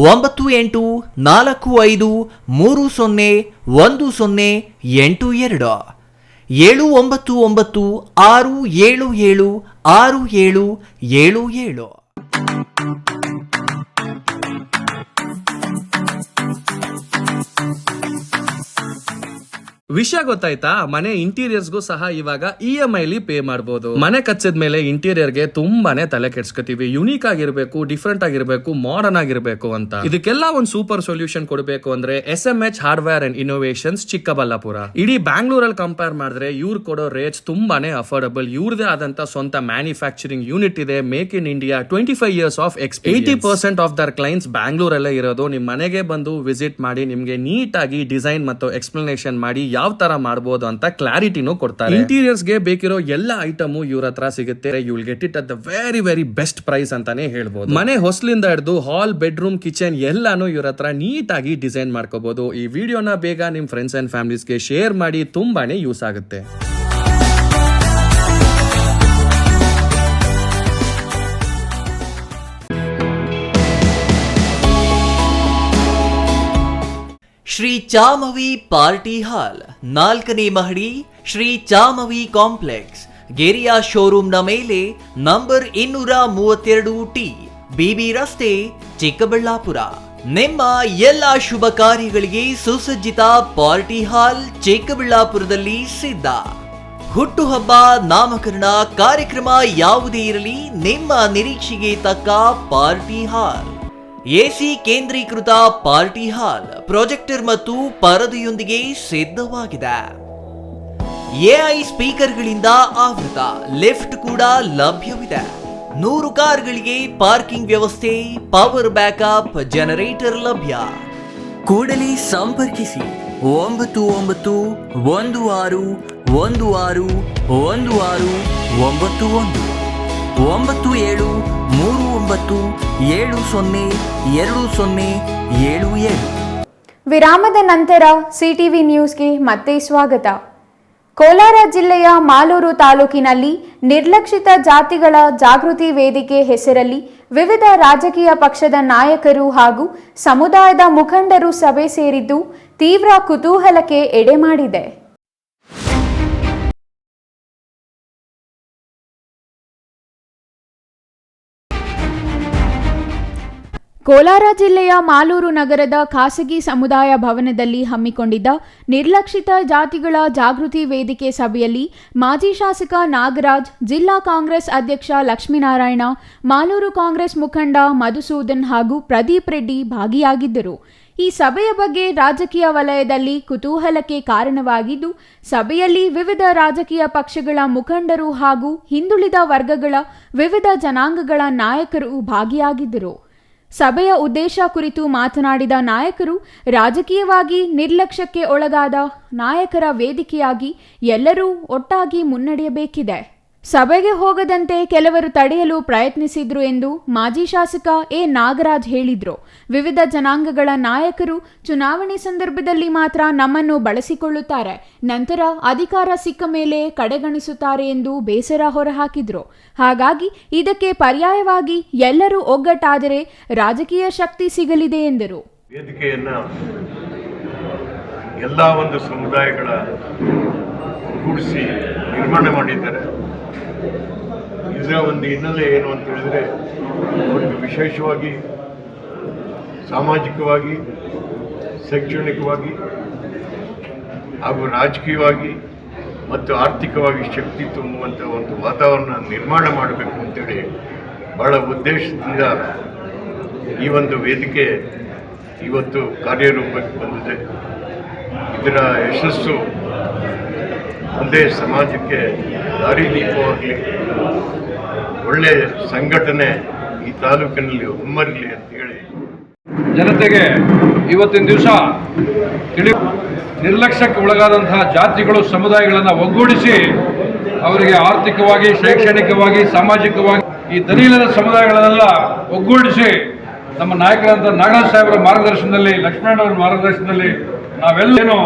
9845301082, 7996776777. ವಿಷಯ ಗೊತ್ತಾಯ್ತಾ? ಮನೆ ಇಂಟೀರಿಯರ್ಸ್ಗೂ ಸಹ ಇವಾಗ EMI ಲಿ ಪೇ ಮಾಡಬಹುದು. ಮನೆ ಕಚ್ಚಿದ ಮೇಲೆ ಇಂಟೀರಿಯರ್ಗೆ ತುಂಬಾನೇ ತಲೆ ಕೆಡ್ಸ್ಕೊತೀವಿ. ಯುನೀಕ್ ಆಗಿರ್ಬೇಕು, ಡಿಫ್ರೆಂಟ್ ಆಗಿರ್ಬೇಕು, ಮಾಡರ್ನ್ ಆಗಿರ್ಬೇಕು ಅಂತ. ಇದಕ್ಕೆಲ್ಲ ಒಂದು ಸೂಪರ್ ಸೊಲ್ಯೂಷನ್ ಕೊಡಬೇಕು ಅಂದ್ರೆ SMH hardware and innovations Chikkaballapur. ಇಡೀ ಬ್ಯಾಂಗ್ಳೂರಲ್ಲಿ ಕಂಪೇರ್ ಮಾಡಿದ್ರೆ ಇವ್ರು ಕೊಡೋ ರೇಟ್ಸ್ ತುಂಬಾನೇ ಅಫೋರ್ಡಬಲ್. ಇವ್ರದೇ ಆದಂತ ಸ್ವಂತ ಮ್ಯಾನುಫ್ಯಾಕ್ಚರಿಂಗ್ ಯೂನಿಟ್ ಇದೆ. Make in India, 25 years of experience. 80% of their clients ಬ್ಯಾಂಗ್ಳೂರಲ್ಲೇ ಇರೋದು. ನಿಮ್ ಮನೆಗೆ ಬಂದು ವಿಸಿಟ್ ಮಾಡಿ ನಿಮ್ಗೆ ನೀಟ್ ಆಗಿ ಡಿಸೈನ್ ಮತ್ತು ಎಕ್ಸ್ಪ್ಲನೇಷನ್ ಮಾಡಿ ಯಾವ ತರ ಮಾಡಬಹುದು ಅಂತ ಕ್ಲಾರಿಟಿನೂ ಕೊಡ್ತಾರೆ. ಇಂಟೀರಿಯರ್ಸ್ ಗೆ ಬೇಕಿರೋ ಎಲ್ಲ ಐಟಮ್ ಇವ್ರ ಹತ್ರ ಸಿಗುತ್ತೆ. You will get it at the very very best price ಅಂತಾನೆ ಹೇಳ್ಬೋದು. ಮನೆ ಹೊಸಲಿಂದ ಹಿಡಿದು ಹಾಲ್, ಬೆಡ್ರೂಮ್, ಕಿಚನ್ ಎಲ್ಲಾನು ಇವ್ರ ಹತ್ರ ನೀಟ್ ಆಗಿ ಡಿಸೈನ್ ಮಾಡ್ಕೋಬಹುದು. ಈ ವಿಡಿಯೋನ ಬೇಗ ನಿಮ್ ಫ್ರೆಂಡ್ಸ್ ಅಂಡ್ ಫ್ಯಾಮಿಲೀಸ್ಗೆ ಶೇರ್ ಮಾಡಿ, ತುಂಬಾನೇ ಯೂಸ್ ಆಗುತ್ತೆ. ಶ್ರೀ ಚಾಮವಿ ಪಾರ್ಟಿ ಹಾಲ್, 4ನೇ ಮಹಡಿ, ಶ್ರೀ ಚಾಮವಿ ಕಾಂಪ್ಲೆಕ್ಸ್, ಗೆರಿಯಾ ಶೋರೂಮ್ನ ಮೇಲೆ, ನಂಬರ್ 232T, BB ರಸ್ತೆ, ಚಿಕ್ಕಬಳ್ಳಾಪುರ. ನಿಮ್ಮ ಎಲ್ಲ ಶುಭ ಕಾರ್ಯಗಳಿಗೆ ಸುಸಜ್ಜಿತ ಪಾರ್ಟಿ ಹಾಲ್ ಚಿಕ್ಕಬಳ್ಳಾಪುರದಲ್ಲಿ ಸಿದ್ಧ. ಹುಟ್ಟುಹಬ್ಬ, ನಾಮಕರಣ, ಕಾರ್ಯಕ್ರಮ ಯಾವುದೇ ಇರಲಿ, ನಿಮ್ಮ ನಿರೀಕ್ಷೆಗೆ ತಕ್ಕ ಪಾರ್ಟಿ ಹಾಲ್. ಎಸಿ ಕೇಂದ್ರೀಕೃತ ಪಾರ್ಟಿ ಹಾಲ್ ಪ್ರೊಜೆಕ್ಟರ್ ಮತ್ತು ಪರದೆಯೊಂದಿಗೆ ಸಿದ್ಧವಾಗಿದೆ. ಎಐ ಸ್ಪೀಕರ್ಗಳಿಂದ ಆವೃತ ಲಿಫ್ಟ್ ಕೂಡ ಲಭ್ಯವಿದೆ. 100 ಕಾರ್ಗಳಿಗೆ ಪಾರ್ಕಿಂಗ್ ವ್ಯವಸ್ಥೆ, ಪವರ್ ಬ್ಯಾಕಪ್ ಜನರೇಟರ್ ಲಭ್ಯ. ಕೂಡಲೇ ಸಂಪರ್ಕಿಸಿ 9916161691 9739702077. ವಿರಾಮದ ನಂತರ ಸಿಟಿವಿ ನ್ಯೂಸ್ಗೆ ಮತ್ತೆ ಸ್ವಾಗತ. ಕೋಲಾರ ಜಿಲ್ಲೆಯ ಮಾಲೂರು ತಾಲೂಕಿನಲ್ಲಿ ನಿರ್ಲಕ್ಷಿತ ಜಾತಿಗಳ ಜಾಗೃತಿ ವೇದಿಕೆ ಹೆಸರಲ್ಲಿ ವಿವಿಧ ರಾಜಕೀಯ ಪಕ್ಷದ ನಾಯಕರು ಹಾಗೂ ಸಮುದಾಯದ ಮುಖಂಡರು ಸಭೆ ಸೇರಿದ್ದು ತೀವ್ರ ಕುತೂಹಲಕ್ಕೆ ಎಡೆ ಮಾಡಿದೆ. ಕೋಲಾರ ಜಿಲ್ಲೆಯ ಮಾಲೂರು ನಗರದ ಖಾಸಗಿ ಸಮುದಾಯ ಭವನದಲ್ಲಿ ಹಮ್ಮಿಕೊಂಡಿದ್ದ ನಿರ್ಲಕ್ಷಿತ ಜಾತಿಗಳ ಜಾಗೃತಿ ವೇದಿಕೆ ಸಭೆಯಲ್ಲಿ ಮಾಜಿ ಶಾಸಕ ನಾಗರಾಜ್, ಜಿಲ್ಲಾ ಕಾಂಗ್ರೆಸ್ ಅಧ್ಯಕ್ಷ ಲಕ್ಷ್ಮೀನಾರಾಯಣ, ಮಾಲೂರು ಕಾಂಗ್ರೆಸ್ ಮುಖಂಡ ಮಧುಸೂದನ್ ಹಾಗೂ ಪ್ರದೀಪ್ ರೆಡ್ಡಿ ಭಾಗಿಯಾಗಿದ್ದರು. ಈ ಸಭೆಯ ಬಗ್ಗೆ ರಾಜಕೀಯ ವಲಯದಲ್ಲಿ ಕುತೂಹಲಕ್ಕೆ ಕಾರಣವಾಗಿದ್ದು, ಸಭೆಯಲ್ಲಿ ವಿವಿಧ ರಾಜಕೀಯ ಪಕ್ಷಗಳ ಮುಖಂಡರು ಹಾಗೂ ಹಿಂದುಳಿದ ವರ್ಗಗಳ ವಿವಿಧ ಜನಾಂಗಗಳ ನಾಯಕರು ಭಾಗಿಯಾಗಿದ್ದರು. ಸಭೆಯ ಉದ್ದೇಶ ಕುರಿತು ಮಾತನಾಡಿದ ನಾಯಕರು, ರಾಜಕೀಯವಾಗಿ ನಿರ್ಲಕ್ಷ್ಯಕ್ಕೆ ಒಳಗಾದ ನಾಯಕರ ವೇದಿಕೆಯಾಗಿ ಎಲ್ಲರೂ ಒಟ್ಟಾಗಿ ಮುನ್ನಡೆಯಬೇಕಿದೆ. ಸಭೆಗೆ ಹೋಗದಂತೆ ಕೆಲವರು ತಡೆಯಲು ಪ್ರಯತ್ನಿಸಿದ್ರು ಎಂದು ಮಾಜಿ ಶಾಸಕ ನಾಗರಾಜ್ ಹೇಳಿದ್ರು. ವಿವಿಧ ಜನಾಂಗಗಳ ನಾಯಕರು ಚುನಾವಣೆ ಸಂದರ್ಭದಲ್ಲಿ ಮಾತ್ರ ನಮ್ಮನ್ನು ಬಳಸಿಕೊಳ್ಳುತ್ತಾರೆ, ನಂತರ ಅಧಿಕಾರ ಸಿಕ್ಕ ಮೇಲೆ ಕಡೆಗಣಿಸುತ್ತಾರೆ ಎಂದು ಬೇಸರ ಹೊರಹಾಕಿದ್ರು. ಹಾಗಾಗಿ ಇದಕ್ಕೆ ಪರ್ಯಾಯವಾಗಿ ಎಲ್ಲರೂ ಒಗ್ಗಟ್ಟಾದರೆ ರಾಜಕೀಯ ಶಕ್ತಿ ಸಿಗಲಿದೆ ಎಂದರು. ವೇದಿಕೆಯನ್ನ ಎಲ್ಲ ಒಂದು ಸಮುದಾಯಗಳ ಕೂಡಿಸಿ ನಿರ್ಮಾಣ ಮಾಡಿದ್ದಾರೆ. ಇದರ ಒಂದು ಹಿನ್ನೆಲೆ ಏನು ಅಂತ ಹೇಳಿದ್ರೆ, ಅವರಿಗೆ ವಿಶೇಷವಾಗಿ ಸಾಮಾಜಿಕವಾಗಿ, ಶೈಕ್ಷಣಿಕವಾಗಿ ಹಾಗೂ ರಾಜಕೀಯವಾಗಿ ಮತ್ತು ಆರ್ಥಿಕವಾಗಿ ಶಕ್ತಿ ತುಂಬುವಂಥ ಒಂದು ವಾತಾವರಣ ನಿರ್ಮಾಣ ಮಾಡಬೇಕು ಅಂತೇಳಿ ಬಹಳ ಉದ್ದೇಶದಿಂದ ಈ ಒಂದು ವೇದಿಕೆ ಇವತ್ತು ಕಾರ್ಯರೂಪಕ್ಕೆ ಬಂದಿದೆ. ಇದರ ಯಶಸ್ಸು ಮುಂದೆ ಸಮಾಜಕ್ಕೆ ದಾರಿದೀಪವಾಗಲಿ, ಒಳ್ಳೆಯ ಸಂಘಟನೆ ಈ ತಾಲೂಕಿನಲ್ಲಿ ಹೊಮ್ಮರಲಿ ಅಂತ ಹೇಳಿ ಜನತೆಗೆ ಇವತ್ತಿನ ದಿವಸ ನಿರ್ಲಕ್ಷ್ಯಕ್ಕೆ ಒಳಗಾದಂತಹ ಜಾತಿಗಳು, ಸಮುದಾಯಗಳನ್ನು ಒಗ್ಗೂಡಿಸಿ ಅವರಿಗೆ ಆರ್ಥಿಕವಾಗಿ, ಶೈಕ್ಷಣಿಕವಾಗಿ, ಸಾಮಾಜಿಕವಾಗಿ ಈ ದಲಿತರ ಸಮುದಾಯಗಳನ್ನೆಲ್ಲ ಒಗ್ಗೂಡಿಸಿ ನಮ್ಮ ನಾಯಕರಾದಂಥ ನಾಗರಾಜ್ ಸಾಹೇಬರ ಮಾರ್ಗದರ್ಶನದಲ್ಲಿ, ಲಕ್ಷ್ಮಣವರ ಮಾರ್ಗದರ್ಶನದಲ್ಲಿ ನಾವೆಲ್ಲೇನು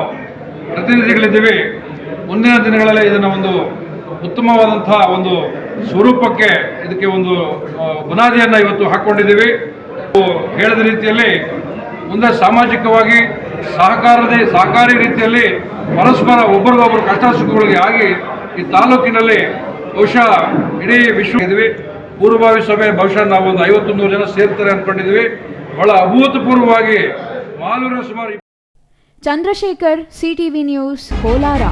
ಪ್ರತಿನಿಧಿಗಳಿದ್ದೀವಿ, ಮುಂದಿನ ದಿನಗಳಲ್ಲಿ ಇದನ್ನು ಒಂದು ಉತ್ತಮವಾದಂತಹ ಒಂದು ಸ್ವರೂಪಕ್ಕೆ, ಇದಕ್ಕೆ ಒಂದು ಬುನಾದಿಯನ್ನು ಇವತ್ತು ಹಾಕ್ಕೊಂಡಿದ್ದೀವಿ. ಹೇಳಿದ ರೀತಿಯಲ್ಲಿ ಮುಂದೆ ಸಾಮಾಜಿಕವಾಗಿ ಸಹಕಾರಿ ರೀತಿಯಲ್ಲಿ ಪರಸ್ಪರ ಒಬ್ಬರಿಗೊಬ್ಬರು ಕಷ್ಟ ಸುಖಗಳಿಗೆ ಆಗಿ ಈ ತಾಲೂಕಿನಲ್ಲಿ ಬಹುಶಃ ಇಡೀ ವಿಶ್ವ ಇದ್ವಿ. ಪೂರ್ವಭಾವಿ ಸಭೆ ಬಹುಶಃ ನಾವು ಒಂದು 50-100 ಜನ ಸೇರ್ತಾರೆ ಅಂದ್ಕೊಂಡಿದ್ವಿ. ಬಹಳ ಅಭೂತಪೂರ್ವವಾಗಿ ಮಾಲೂರಿನ ಸುಮಾರು. Chandrashekar, CTV news, Kolar.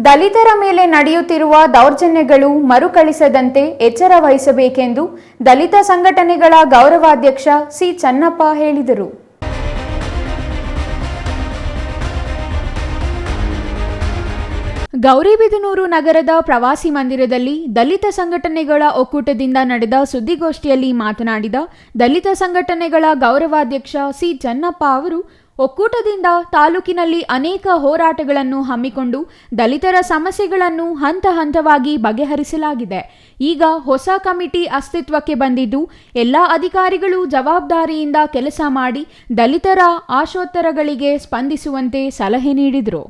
ದಲಿತರ ಮೇಲೆ ನಡೆಯುತ್ತಿರುವ ದೌರ್ಜನ್ಯಗಳು ಮರುಕಳಿಸದಂತೆ ಎಚ್ಚರ ವಹಿಸಬೇಕೆಂದು ದಲಿತ ಸಂಘಟನೆಗಳ ಗೌರವಾಧ್ಯಕ್ಷ ಸಿ ಚನ್ನಪ್ಪ ಹೇಳಿದರು. ಗೌರಿಬಿದನೂರು ನಗರದ ಪ್ರವಾಸಿ ಮಂದಿರದಲ್ಲಿ ದಲಿತ ಸಂಘಟನೆಗಳ ಒಕ್ಕೂಟದಿಂದ ನಡೆದ ಸುದ್ದಿಗೋಷ್ಠಿಯಲ್ಲಿ ಮಾತನಾಡಿದ ದಲಿತ ಸಂಘಟನೆಗಳ ಗೌರವಾಧ್ಯಕ್ಷ ಸಿ ಚನ್ನಪ್ಪ ಅವರು, ಒಕ್ಕೂಟದಿಂದ ತಾಲೂಕಿನಲ್ಲಿ ಅನೇಕ ಹೋರಾಟಗಳನ್ನು ಹಮ್ಮಿಕೊಂಡು ದಲಿತರ ಸಮಸ್ಯೆಗಳನ್ನು ಹಂತ ಹಂತವಾಗಿ ಬಗೆಹರಿಸಲಾಗಿದೆ. ಈಗ ಹೊಸ ಕಮಿಟಿ ಅಸ್ತಿತ್ವಕ್ಕೆ ಬಂದಿದ್ದು ಎಲ್ಲ ಅಧಿಕಾರಿಗಳು ಜವಾಬ್ದಾರಿಯಿಂದ ಕೆಲಸ ಮಾಡಿ ದಲಿತರ ಆಶೋತ್ತರಗಳಿಗೆ ಸ್ಪಂದಿಸುವಂತೆ ಸಲಹೆ ನೀಡಿದರು.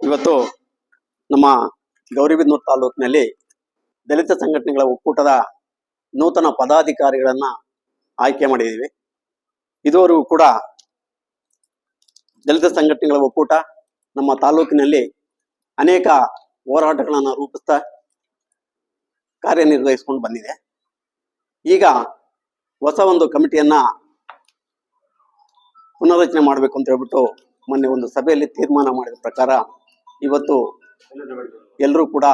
ಇವತ್ತು ನಮ್ಮ ಗೌರಿಬಿದನೂರು ತಾಲೂಕಿನಲ್ಲಿ ದಲಿತ ಸಂಘಟನೆಗಳ ಒಕ್ಕೂಟದ ನೂತನ ಪದಾಧಿಕಾರಿಗಳನ್ನು ಆಯ್ಕೆ ಮಾಡಿದ್ದೀವಿ. ಇದುವರೆಗೂ ಕೂಡ ದಲಿತ ಸಂಘಟನೆಗಳ ಒಕ್ಕೂಟ ನಮ್ಮ ತಾಲೂಕಿನಲ್ಲಿ ಅನೇಕ ಹೋರಾಟಗಳನ್ನು ರೂಪಿಸ್ತಾ ಕಾರ್ಯನಿರ್ವಹಿಸ್ಕೊಂಡು ಬಂದಿದೆ. ಈಗ ಹೊಸ ಒಂದು ಕಮಿಟಿಯನ್ನ ಪುನರ್ರಚನೆ ಮಾಡಬೇಕು ಅಂತ ಹೇಳ್ಬಿಟ್ಟು ಮೊನ್ನೆ ಒಂದು ಸಭೆಯಲ್ಲಿ ತೀರ್ಮಾನ ಮಾಡಿದ ಪ್ರಕಾರ ಇವತ್ತು ಎಲ್ಲರೂ ಕೂಡ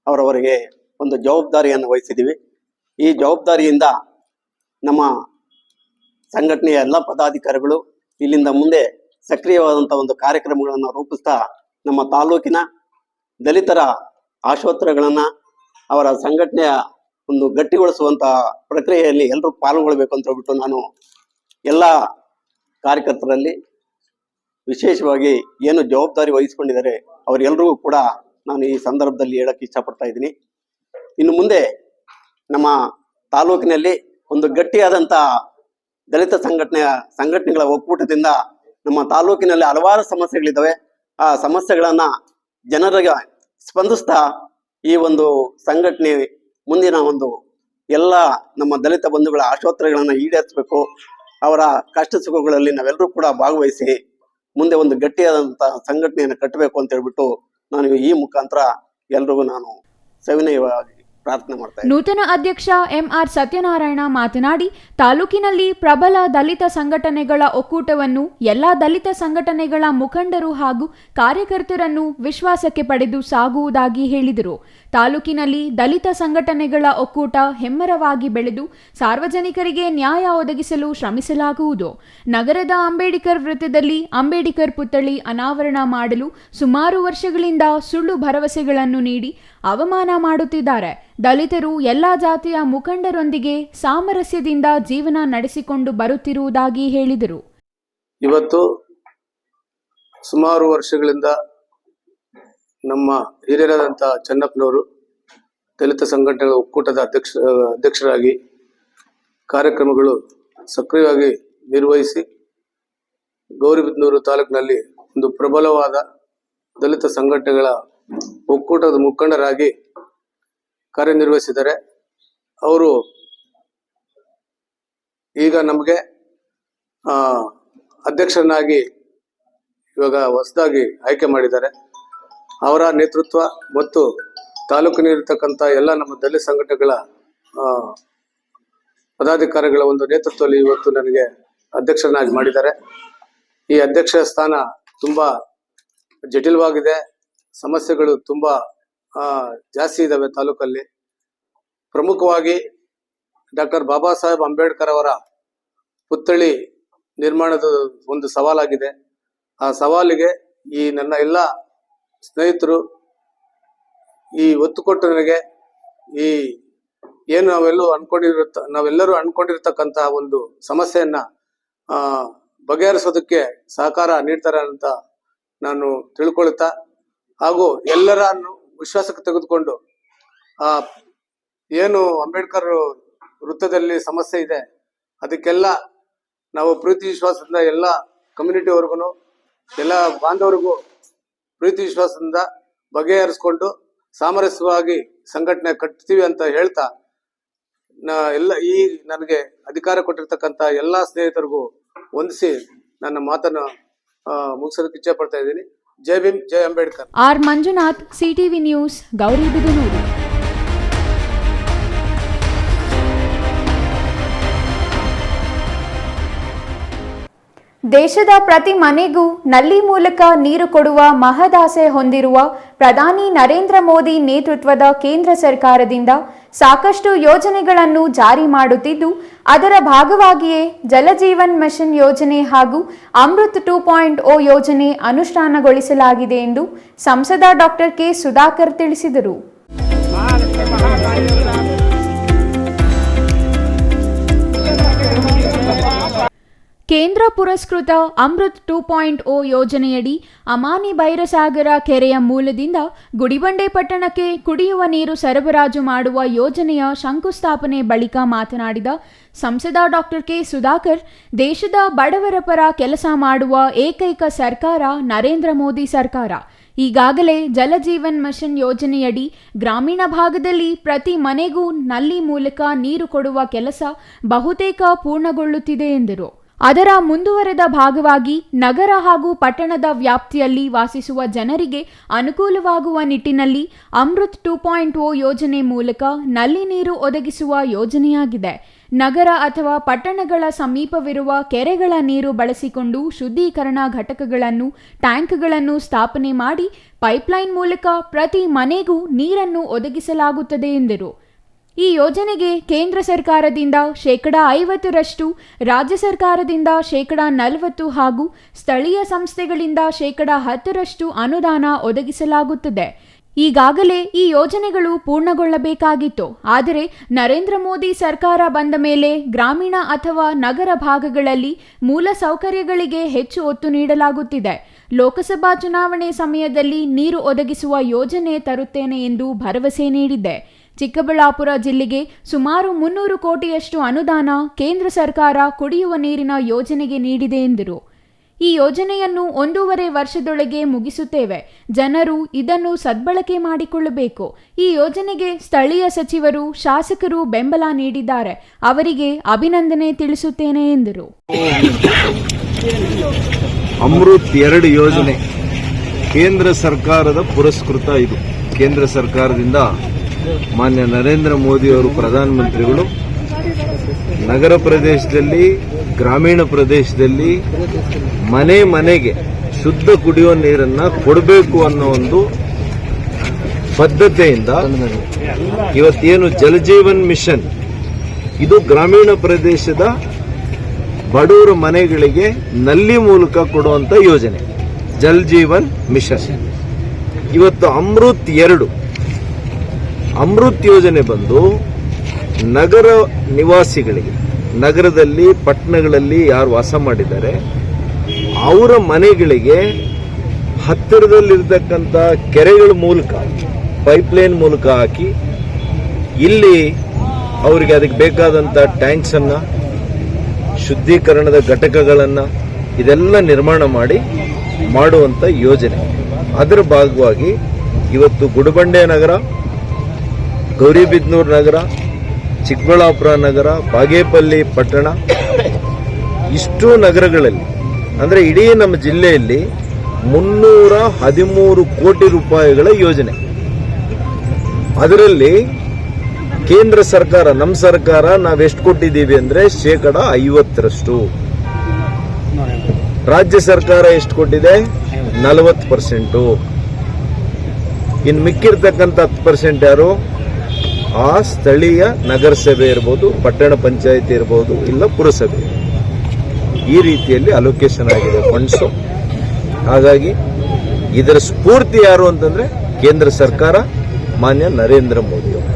ಅವರವರಿಗೆ ಒಂದು ಜವಾಬ್ದಾರಿಯನ್ನು ವಹಿಸಿದ್ದೀವಿ. ಈ ಜವಾಬ್ದಾರಿಯಿಂದ ನಮ್ಮ ಸಂಘಟನೆಯ ಎಲ್ಲ ಪದಾಧಿಕಾರಿಗಳು ಇಲ್ಲಿಂದ ಮುಂದೆ ಸಕ್ರಿಯವಾದಂಥ ಒಂದು ಕಾರ್ಯಕ್ರಮಗಳನ್ನು ರೂಪಿಸ್ತಾ ನಮ್ಮ ತಾಲೂಕಿನ ದಲಿತರ ಆಶೋತ್ತರಗಳನ್ನು ಅವರ ಸಂಘಟನೆಯ ಒಂದು ಗಟ್ಟಿಗೊಳಿಸುವಂಥ ಪ್ರಕ್ರಿಯೆಯಲ್ಲಿ ಎಲ್ಲರೂ ಪಾಲ್ಗೊಳ್ಬೇಕು ಅಂತ ಹೇಳ್ಬಿಟ್ಟು ನಾನು ಎಲ್ಲ ಕಾರ್ಯಕರ್ತರಲ್ಲಿ ವಿಶೇಷವಾಗಿ ಏನು ಜವಾಬ್ದಾರಿ ವಹಿಸ್ಕೊಂಡಿದ್ದಾರೆ ಅವರೆಲ್ಲರಿಗೂ ಕೂಡ ನಾನು ಈ ಸಂದರ್ಭದಲ್ಲಿ ಹೇಳಕ್ಕೆ ಇಷ್ಟಪಡ್ತಾ ಇದ್ದೀನಿ. ಇನ್ನು ಮುಂದೆ ನಮ್ಮ ತಾಲೂಕಿನಲ್ಲಿ ಒಂದು ಗಟ್ಟಿಯಾದಂಥ ದಲಿತ ಸಂಘಟನೆಗಳ ಒಕ್ಕೂಟದಿಂದ ನಮ್ಮ ತಾಲೂಕಿನಲ್ಲಿ ಹಲವಾರು ಸಮಸ್ಯೆಗಳಿದ್ದಾವೆ. ಆ ಸಮಸ್ಯೆಗಳನ್ನ ಜನರಿಗೆ ಸ್ಪಂದಿಸ್ತಾ ಈ ಒಂದು ಸಂಘಟನೆ ಮುಂದಿನ ಒಂದು ಎಲ್ಲ ನಮ್ಮ ದಲಿತ ಬಂಧುಗಳ ಆಶೋತ್ತರಗಳನ್ನು ಈಡೇರಿಸಬೇಕು. ಅವರ ಕಷ್ಟ ಸುಖಗಳಲ್ಲಿ ನಾವೆಲ್ಲರೂ ಕೂಡ ಭಾಗವಹಿಸಿ ಮುಂದೆ ಒಂದು ಗಟ್ಟಿಯಾದಂಥ ಸಂಘಟನೆಯನ್ನು ಕಟ್ಟಬೇಕು ಅಂತ ಹೇಳ್ಬಿಟ್ಟು ನಾನು ಈ ಮುಖಾಂತರ ಎಲ್ರಿಗೂ ನಾನು ಸವಿನಯವಾಗಿ ಪ್ರಾರ್ಥನೆ ಮಾಡ್ತಾ ಇದ್ದೀನಿ. ನೂತನ ಅಧ್ಯಕ್ಷ ಎಂಆರ್ ಸತ್ಯನಾರಾಯಣ ಮಾತನಾಡಿ, ತಾಲೂಕಿನಲ್ಲಿ ಪ್ರಬಲ ದಲಿತ ಸಂಘಟನೆಗಳ ಒಕ್ಕೂಟವನ್ನು ಎಲ್ಲಾ ದಲಿತ ಸಂಘಟನೆಗಳ ಮುಖಂಡರು ಹಾಗೂ ಕಾರ್ಯಕರ್ತರನ್ನು ವಿಶ್ವಾಸಕ್ಕೆ ಪಡೆದು ಸಾಗುವುದಾಗಿ ಹೇಳಿದರು. ತಾಲೂಕಿನಲ್ಲಿ ದಲಿತ ಸಂಘಟನೆಗಳ ಒಕ್ಕೂಟ ಹೆಮ್ಮರವಾಗಿ ಬೆಳೆದು ಸಾರ್ವಜನಿಕರಿಗೆ ನ್ಯಾಯ ಒದಗಿಸಲು ಶ್ರಮಿಸಲಾಗುವುದು. ನಗರದ ಅಂಬೇಡ್ಕರ್ ವೃತ್ತದಲ್ಲಿ ಅಂಬೇಡ್ಕರ್ ಪುತ್ಥಳಿ ಅನಾವರಣ ಮಾಡಲು ಸುಮಾರು ವರ್ಷಗಳಿಂದ ಸುಳ್ಳು ಭರವಸೆಗಳನ್ನು ನೀಡಿ ಅವಮಾನ ಮಾಡುತ್ತಿದ್ದಾರೆ. ದಲಿತರು ಎಲ್ಲಾ ಜಾತಿಯ ಮುಖಂಡರೊಂದಿಗೆ ಸಾಮರಸ್ಯದಿಂದ ಜೀವನ ನಡೆಸಿಕೊಂಡು ಬರುತ್ತಿರುವುದಾಗಿ ಹೇಳಿದರು. ಇವತ್ತು ಸುಮಾರು ವರ್ಷಗಳಿಂದ ನಮ್ಮ ಹಿರಿಯರಾದಂಥ ಚೆನ್ನಪ್ಪನವರು ದಲಿತ ಸಂಘಟನೆಗಳ ಒಕ್ಕೂಟದ ಅಧ್ಯಕ್ಷರಾಗಿ ಕಾರ್ಯಕ್ರಮಗಳು ಸಕ್ರಿಯವಾಗಿ ನಿರ್ವಹಿಸಿ ಗೌರಿಬಿದನೂರು ತಾಲೂಕಿನಲ್ಲಿ ಒಂದು ಪ್ರಬಲವಾದ ದಲಿತ ಸಂಘಟನೆಗಳ ಒಕ್ಕೂಟದ ಮುಖಂಡರಾಗಿ ಕಾರ್ಯನಿರ್ವಹಿಸಿದ್ದಾರೆ. ಅವರು ಈಗ ನಮಗೆ ಅಧ್ಯಕ್ಷರನ್ನಾಗಿ ಇವಾಗ ಹೊಸದಾಗಿ ಆಯ್ಕೆ ಮಾಡಿದ್ದಾರೆ. ಅವರ ನೇತೃತ್ವ ಮತ್ತು ತಾಲೂಕಿನಲ್ಲಿರ್ತಕ್ಕಂಥ ಎಲ್ಲ ನಮ್ಮ ದಲಿತ ಸಂಘಟನೆಗಳ ಪದಾಧಿಕಾರಿಗಳ ಒಂದು ನೇತೃತ್ವದಲ್ಲಿ ಇವತ್ತು ನನಗೆ ಅಧ್ಯಕ್ಷರನ್ನಾಗಿ ಮಾಡಿದ್ದಾರೆ. ಈ ಅಧ್ಯಕ್ಷ ಸ್ಥಾನ ತುಂಬಾ ಜಟಿಲವಾಗಿದೆ. ಸಮಸ್ಯೆಗಳು ತುಂಬಾ ಜಾಸ್ತಿ ಇದ್ದಾವೆ ತಾಲೂಕಲ್ಲಿ. ಪ್ರಮುಖವಾಗಿ ಡಾಕ್ಟರ್ ಬಾಬಾ ಸಾಹೇಬ್ ಅಂಬೇಡ್ಕರ್ ಅವರ ಪುತ್ಥಳಿ ನಿರ್ಮಾಣದ ಒಂದು ಸವಾಲಾಗಿದೆ. ಆ ಸವಾಲಿಗೆ ಈ ನನ್ನ ಎಲ್ಲ ಸ್ನೇಹಿತರು ಈ ಒತ್ತು ಕೊಟ್ಟು ನನಗೆ ಈ ಏನು ನಾವೆಲ್ಲರೂ ಅನ್ಕೊಂಡಿರ್ತಕ್ಕಂಥ ಒಂದು ಸಮಸ್ಯೆಯನ್ನ ಬಗೆಹರಿಸೋದಕ್ಕೆ ಸಹಕಾರ ನೀಡ್ತಾರೆ ಅಂತ ನಾನು ತಿಳ್ಕೊಳ್ತಾ, ಹಾಗೂ ಎಲ್ಲರನ್ನು ವಿಶ್ವಾಸಕ್ಕೆ ತೆಗೆದುಕೊಂಡು ಏನು ಅಂಬೇಡ್ಕರ್ ವೃತ್ತದಲ್ಲಿ ಸಮಸ್ಯೆ ಇದೆ ಅದಕ್ಕೆಲ್ಲ ನಾವು ಪ್ರೀತಿ ವಿಶ್ವಾಸದಿಂದ ಎಲ್ಲ ಕಮ್ಯುನಿಟಿವರೆಗೂ ಎಲ್ಲ ಬಾಂಧವರಿಗೂ ಪ್ರೀತಿ ವಿಶ್ವಾಸದಿಂದ ಬಗೆಹರಿಸ್ಕೊಂಡು ಸಾಮರಸ್ಯವಾಗಿ ಸಂಘಟನೆ ಕಟ್ತೀವಿ ಅಂತ ಹೇಳ್ತಾ ಈ ನನಗೆ ಅಧಿಕಾರ ಕೊಟ್ಟಿರ್ತಕ್ಕಂಥ ಎಲ್ಲ ಸ್ನೇಹಿತರಿಗೂ ವಂದಿಸಿ ನನ್ನ ಮಾತನ್ನು ಮುಗಿಸೋದಕ್ಕೆ ಇಚ್ಛೆ ಪಡ್ತಾ ಇದ್ದೀನಿ. ಜೈ ಭೀಮ್, ಜೈ Ambedkar. R Manjunath, CTV news, Gauribidanur. ದೇಶದ ಪ್ರತಿ ಮನೆಗೂ ನಲ್ಲಿ ಮೂಲಕ ನೀರು ಕೊಡುವ ಮಹದಾಸೆ ಹೊಂದಿರುವ ಪ್ರಧಾನಿ ನರೇಂದ್ರ ಮೋದಿ ನೇತೃತ್ವದ ಕೇಂದ್ರ ಸರ್ಕಾರದಿಂದ ಸಾಕಷ್ಟು ಯೋಜನೆಗಳನ್ನು ಜಾರಿ ಮಾಡುತ್ತಿದ್ದು, ಅದರ ಭಾಗವಾಗಿಯೇ ಜಲಜೀವನ್ ಮಿಷನ್ ಯೋಜನೆ ಹಾಗೂ ಅಮೃತ್ 2.0 ಯೋಜನೆ ಅನುಷ್ಠಾನಗೊಳಿಸಲಾಗಿದೆ ಎಂದು ಸಂಸದ ಡಾಕ್ಟರ್ ಕೆ ಸುಧಾಕರ್ ತಿಳಿಸಿದರು. ಕೇಂದ್ರ ಪುರಸ್ಕೃತ ಅಮೃತ್ 2.0 ಯೋಜನೆಯಡಿ ಅಮಾನಿ ಬೈರಸಾಗರ ಕೆರೆಯ ಮೂಲದಿಂದ ಗುಡಿಬಂಡೆ ಪಟ್ಟಣಕ್ಕೆ ಕುಡಿಯುವ ನೀರು ಸರಬರಾಜು ಮಾಡುವ ಯೋಜನೆಯ ಶಂಕುಸ್ಥಾಪನೆ ಬಳಿಕ ಮಾತನಾಡಿದ ಸಂಸದ ಡಾಕ್ಟರ್ ಕೆ ಸುಧಾಕರ್, ದೇಶದ ಬಡವರ ಪರ ಕೆಲಸ ಮಾಡುವ ಏಕೈಕ ಸರ್ಕಾರ ನರೇಂದ್ರ ಮೋದಿ ಸರ್ಕಾರ. ಈಗಾಗಲೇ ಜಲಜೀವನ್ ಮಿಷನ್ ಯೋಜನೆಯಡಿ ಗ್ರಾಮೀಣ ಭಾಗದಲ್ಲಿ ಪ್ರತಿ ಮನೆಗೂ ನಲ್ಲಿ ಮೂಲಕ ನೀರು ಕೊಡುವ ಕೆಲಸ ಬಹುತೇಕ ಪೂರ್ಣಗೊಳ್ಳುತ್ತಿದೆ ಎಂದರು. ಅದರ ಮುಂದುವರೆದ ಭಾಗವಾಗಿ ನಗರ ಹಾಗೂ ಪಟ್ಟಣದ ವ್ಯಾಪ್ತಿಯಲ್ಲಿ ವಾಸಿಸುವ ಜನರಿಗೆ ಅನುಕೂಲವಾಗುವ ನಿಟ್ಟಿನಲ್ಲಿ ಅಮೃತ್ 2.0 ಯೋಜನೆ ಮೂಲಕ ನಲ್ಲಿ ನೀರು ಒದಗಿಸುವ ಯೋಜನೆಯಾಗಿದೆ. ನಗರ ಅಥವಾ ಪಟ್ಟಣಗಳ ಸಮೀಪವಿರುವ ಕೆರೆಗಳ ನೀರು ಬಳಸಿಕೊಂಡು ಶುದ್ಧೀಕರಣ ಘಟಕಗಳನ್ನು, ಟ್ಯಾಂಕ್ಗಳನ್ನು ಸ್ಥಾಪನೆ ಮಾಡಿ ಪೈಪ್ಲೈನ್ ಮೂಲಕ ಪ್ರತಿ ಮನೆಗೂ ನೀರನ್ನು ಒದಗಿಸಲಾಗುತ್ತದೆ ಎಂದರು. ಈ ಯೋಜನೆಗೆ ಕೇಂದ್ರ ಸರ್ಕಾರದಿಂದ 50% ರಾಜ್ಯ ಸರ್ಕಾರದಿಂದ 40% ಹಾಗೂ ಸ್ಥಳೀಯ ಸಂಸ್ಥೆಗಳಿಂದ 10% ಅನುದಾನ ಒದಗಿಸಲಾಗುತ್ತದೆ. ಈಗಾಗಲೇ ಈ ಯೋಜನೆಗಳು ಪೂರ್ಣಗೊಳ್ಳಬೇಕಾಗಿತ್ತು. ಆದರೆ ನರೇಂದ್ರ ಮೋದಿ ಸರ್ಕಾರ ಬಂದ ಮೇಲೆ ಗ್ರಾಮೀಣ ಅಥವಾ ನಗರ ಭಾಗಗಳಲ್ಲಿ ಮೂಲ ಸೌಕರ್ಯಗಳಿಗೆ ಹೆಚ್ಚು ಒತ್ತು ನೀಡಲಾಗುತ್ತಿದೆ. ಲೋಕಸಭಾ ಚುನಾವಣೆ ಸಮಯದಲ್ಲಿ ನೀರು ಒದಗಿಸುವ ಯೋಜನೆ ತರುತ್ತೇನೆ ಎಂದು ಭರವಸೆ ನೀಡಿದ್ದೆ. ಚಿಕ್ಕಬಳ್ಳಾಪುರ ಜಿಲ್ಲೆಗೆ ಸುಮಾರು 300 ಕೋಟಿಯಷ್ಟು ಅನುದಾನ ಕೇಂದ್ರ ಸರ್ಕಾರ ಕುಡಿಯುವ ನೀರಿನ ಯೋಜನೆಗೆ ನೀಡಿದೆ ಎಂದರು. ಈ ಯೋಜನೆಯನ್ನು 1.5 ವರ್ಷದೊಳಗೆ ಮುಗಿಸುತ್ತೇವೆ. ಜನರು ಇದನ್ನು ಸದ್ಬಳಕೆ ಮಾಡಿಕೊಳ್ಳಬೇಕು. ಈ ಯೋಜನೆಗೆ ಸ್ಥಳೀಯ ಸಚಿವರು, ಶಾಸಕರು ಬೆಂಬಲ ನೀಡಿದ್ದಾರೆ. ಅವರಿಗೆ ಅಭಿನಂದನೆ ತಿಳಿಸುತ್ತೇನೆ ಎಂದರು. ಅಮೃತ್ 2 ಯೋಜನೆ ಕೇಂದ್ರ ಸರ್ಕಾರದ ಪುರಸ್ಕೃತ. ಇದು ಕೇಂದ್ರ ಸರ್ಕಾರದಿಂದ ಮಾನ್ಯ ನರೇಂದ್ರ ಮೋದಿ ಅವರು ಪ್ರಧಾನಮಂತ್ರಿಗಳು ನಗರ ಪ್ರದೇಶದಲ್ಲಿ, ಗ್ರಾಮೀಣ ಪ್ರದೇಶದಲ್ಲಿ ಮನೆ ಮನೆಗೆ ಶುದ್ಧ ಕುಡಿಯುವ ನೀರನ್ನ ಕೊಡಬೇಕು ಅನ್ನೋ ಒಂದು ಬದ್ಧತೆಯಿಂದ ಇವತ್ತೇನು ಜಲಜೀವನ್ ಮಿಷನ್, ಇದು ಗ್ರಾಮೀಣ ಪ್ರದೇಶದ ಬಡವರ ಮನೆಗಳಿಗೆ ನಲ್ಲಿ ಮೂಲಕ ಕೊಡುವಂತ ಯೋಜನೆ ಜಲ್ ಜೀವನ್ ಮಿಷನ್. ಇವತ್ತು ಅಮೃತ್ 2 ಅಮೃತ್ ಯೋಜನೆ ಬಂದು ನಗರ ನಿವಾಸಿಗಳಿಗೆ, ನಗರದಲ್ಲಿ ಪಟ್ಟಣಗಳಲ್ಲಿ ಯಾರು ವಾಸ ಮಾಡಿದ್ದಾರೆ ಅವರ ಮನೆಗಳಿಗೆ ಹತ್ತಿರದಲ್ಲಿರ್ತಕ್ಕಂಥ ಕೆರೆಗಳ ಮೂಲಕ ಪೈಪ್ಲೈನ್ ಮೂಲಕ ಹಾಕಿ ಇಲ್ಲಿ ಅವರಿಗೆ ಅದಕ್ಕೆ ಬೇಕಾದಂಥ ಟ್ಯಾಂಕ್ಸ್ ಅನ್ನ, ಶುದ್ಧೀಕರಣದ ಘಟಕಗಳನ್ನು ಇದೆಲ್ಲ ನಿರ್ಮಾಣ ಮಾಡುವಂಥ ಯೋಜನೆ. ಅದರ ಭಾಗವಾಗಿ ಇವತ್ತು ಗುಡಿಬಂಡೆ ನಗರ, ಗೌರಿಬಿದನೂರು ನಗರ, ಚಿಕ್ಕಬಳ್ಳಾಪುರ ನಗರ, ಬಾಗೇಪಲ್ಲಿ ಪಟ್ಟಣ, ಇಷ್ಟು ನಗರಗಳಲ್ಲಿ ಅಂದರೆ ಇಡೀ ನಮ್ಮ ಜಿಲ್ಲೆಯಲ್ಲಿ 313 ಕೋಟಿ ರೂಪಾಯಿಗಳ ಯೋಜನೆ. ಅದರಲ್ಲಿ ಕೇಂದ್ರ ಸರ್ಕಾರ, ನಮ್ಮ ಸರ್ಕಾರ ನಾವೆಷ್ಟು ಕೊಟ್ಟಿದ್ದೀವಿ ಅಂದರೆ 50%. ರಾಜ್ಯ ಸರ್ಕಾರ ಎಷ್ಟು ಕೊಟ್ಟಿದೆ? 40%. ಇನ್ನು ಮಿಕ್ಕಿರ್ತಕ್ಕಂಥ 10% ಯಾರು? ಆ ಸ್ಥಳೀಯ ನಗರಸಭೆ ಇರ್ಬೋದು, ಪಟ್ಟಣ ಪಂಚಾಯತಿ ಇರ್ಬೋದು, ಇಲ್ಲ ಪುರಸಭೆ. ಈ ರೀತಿಯಲ್ಲಿ ಅಲೋಕೇಶನ್ ಆಗಿದೆ ಫಂಡ್ಸು. ಹಾಗಾಗಿ ಇದರ ಸ್ಫೂರ್ತಿ ಯಾರು ಅಂತಂದ್ರೆ ಕೇಂದ್ರ ಸರ್ಕಾರ, ಮಾನ್ಯ ನರೇಂದ್ರ ಮೋದಿ ಅವರು.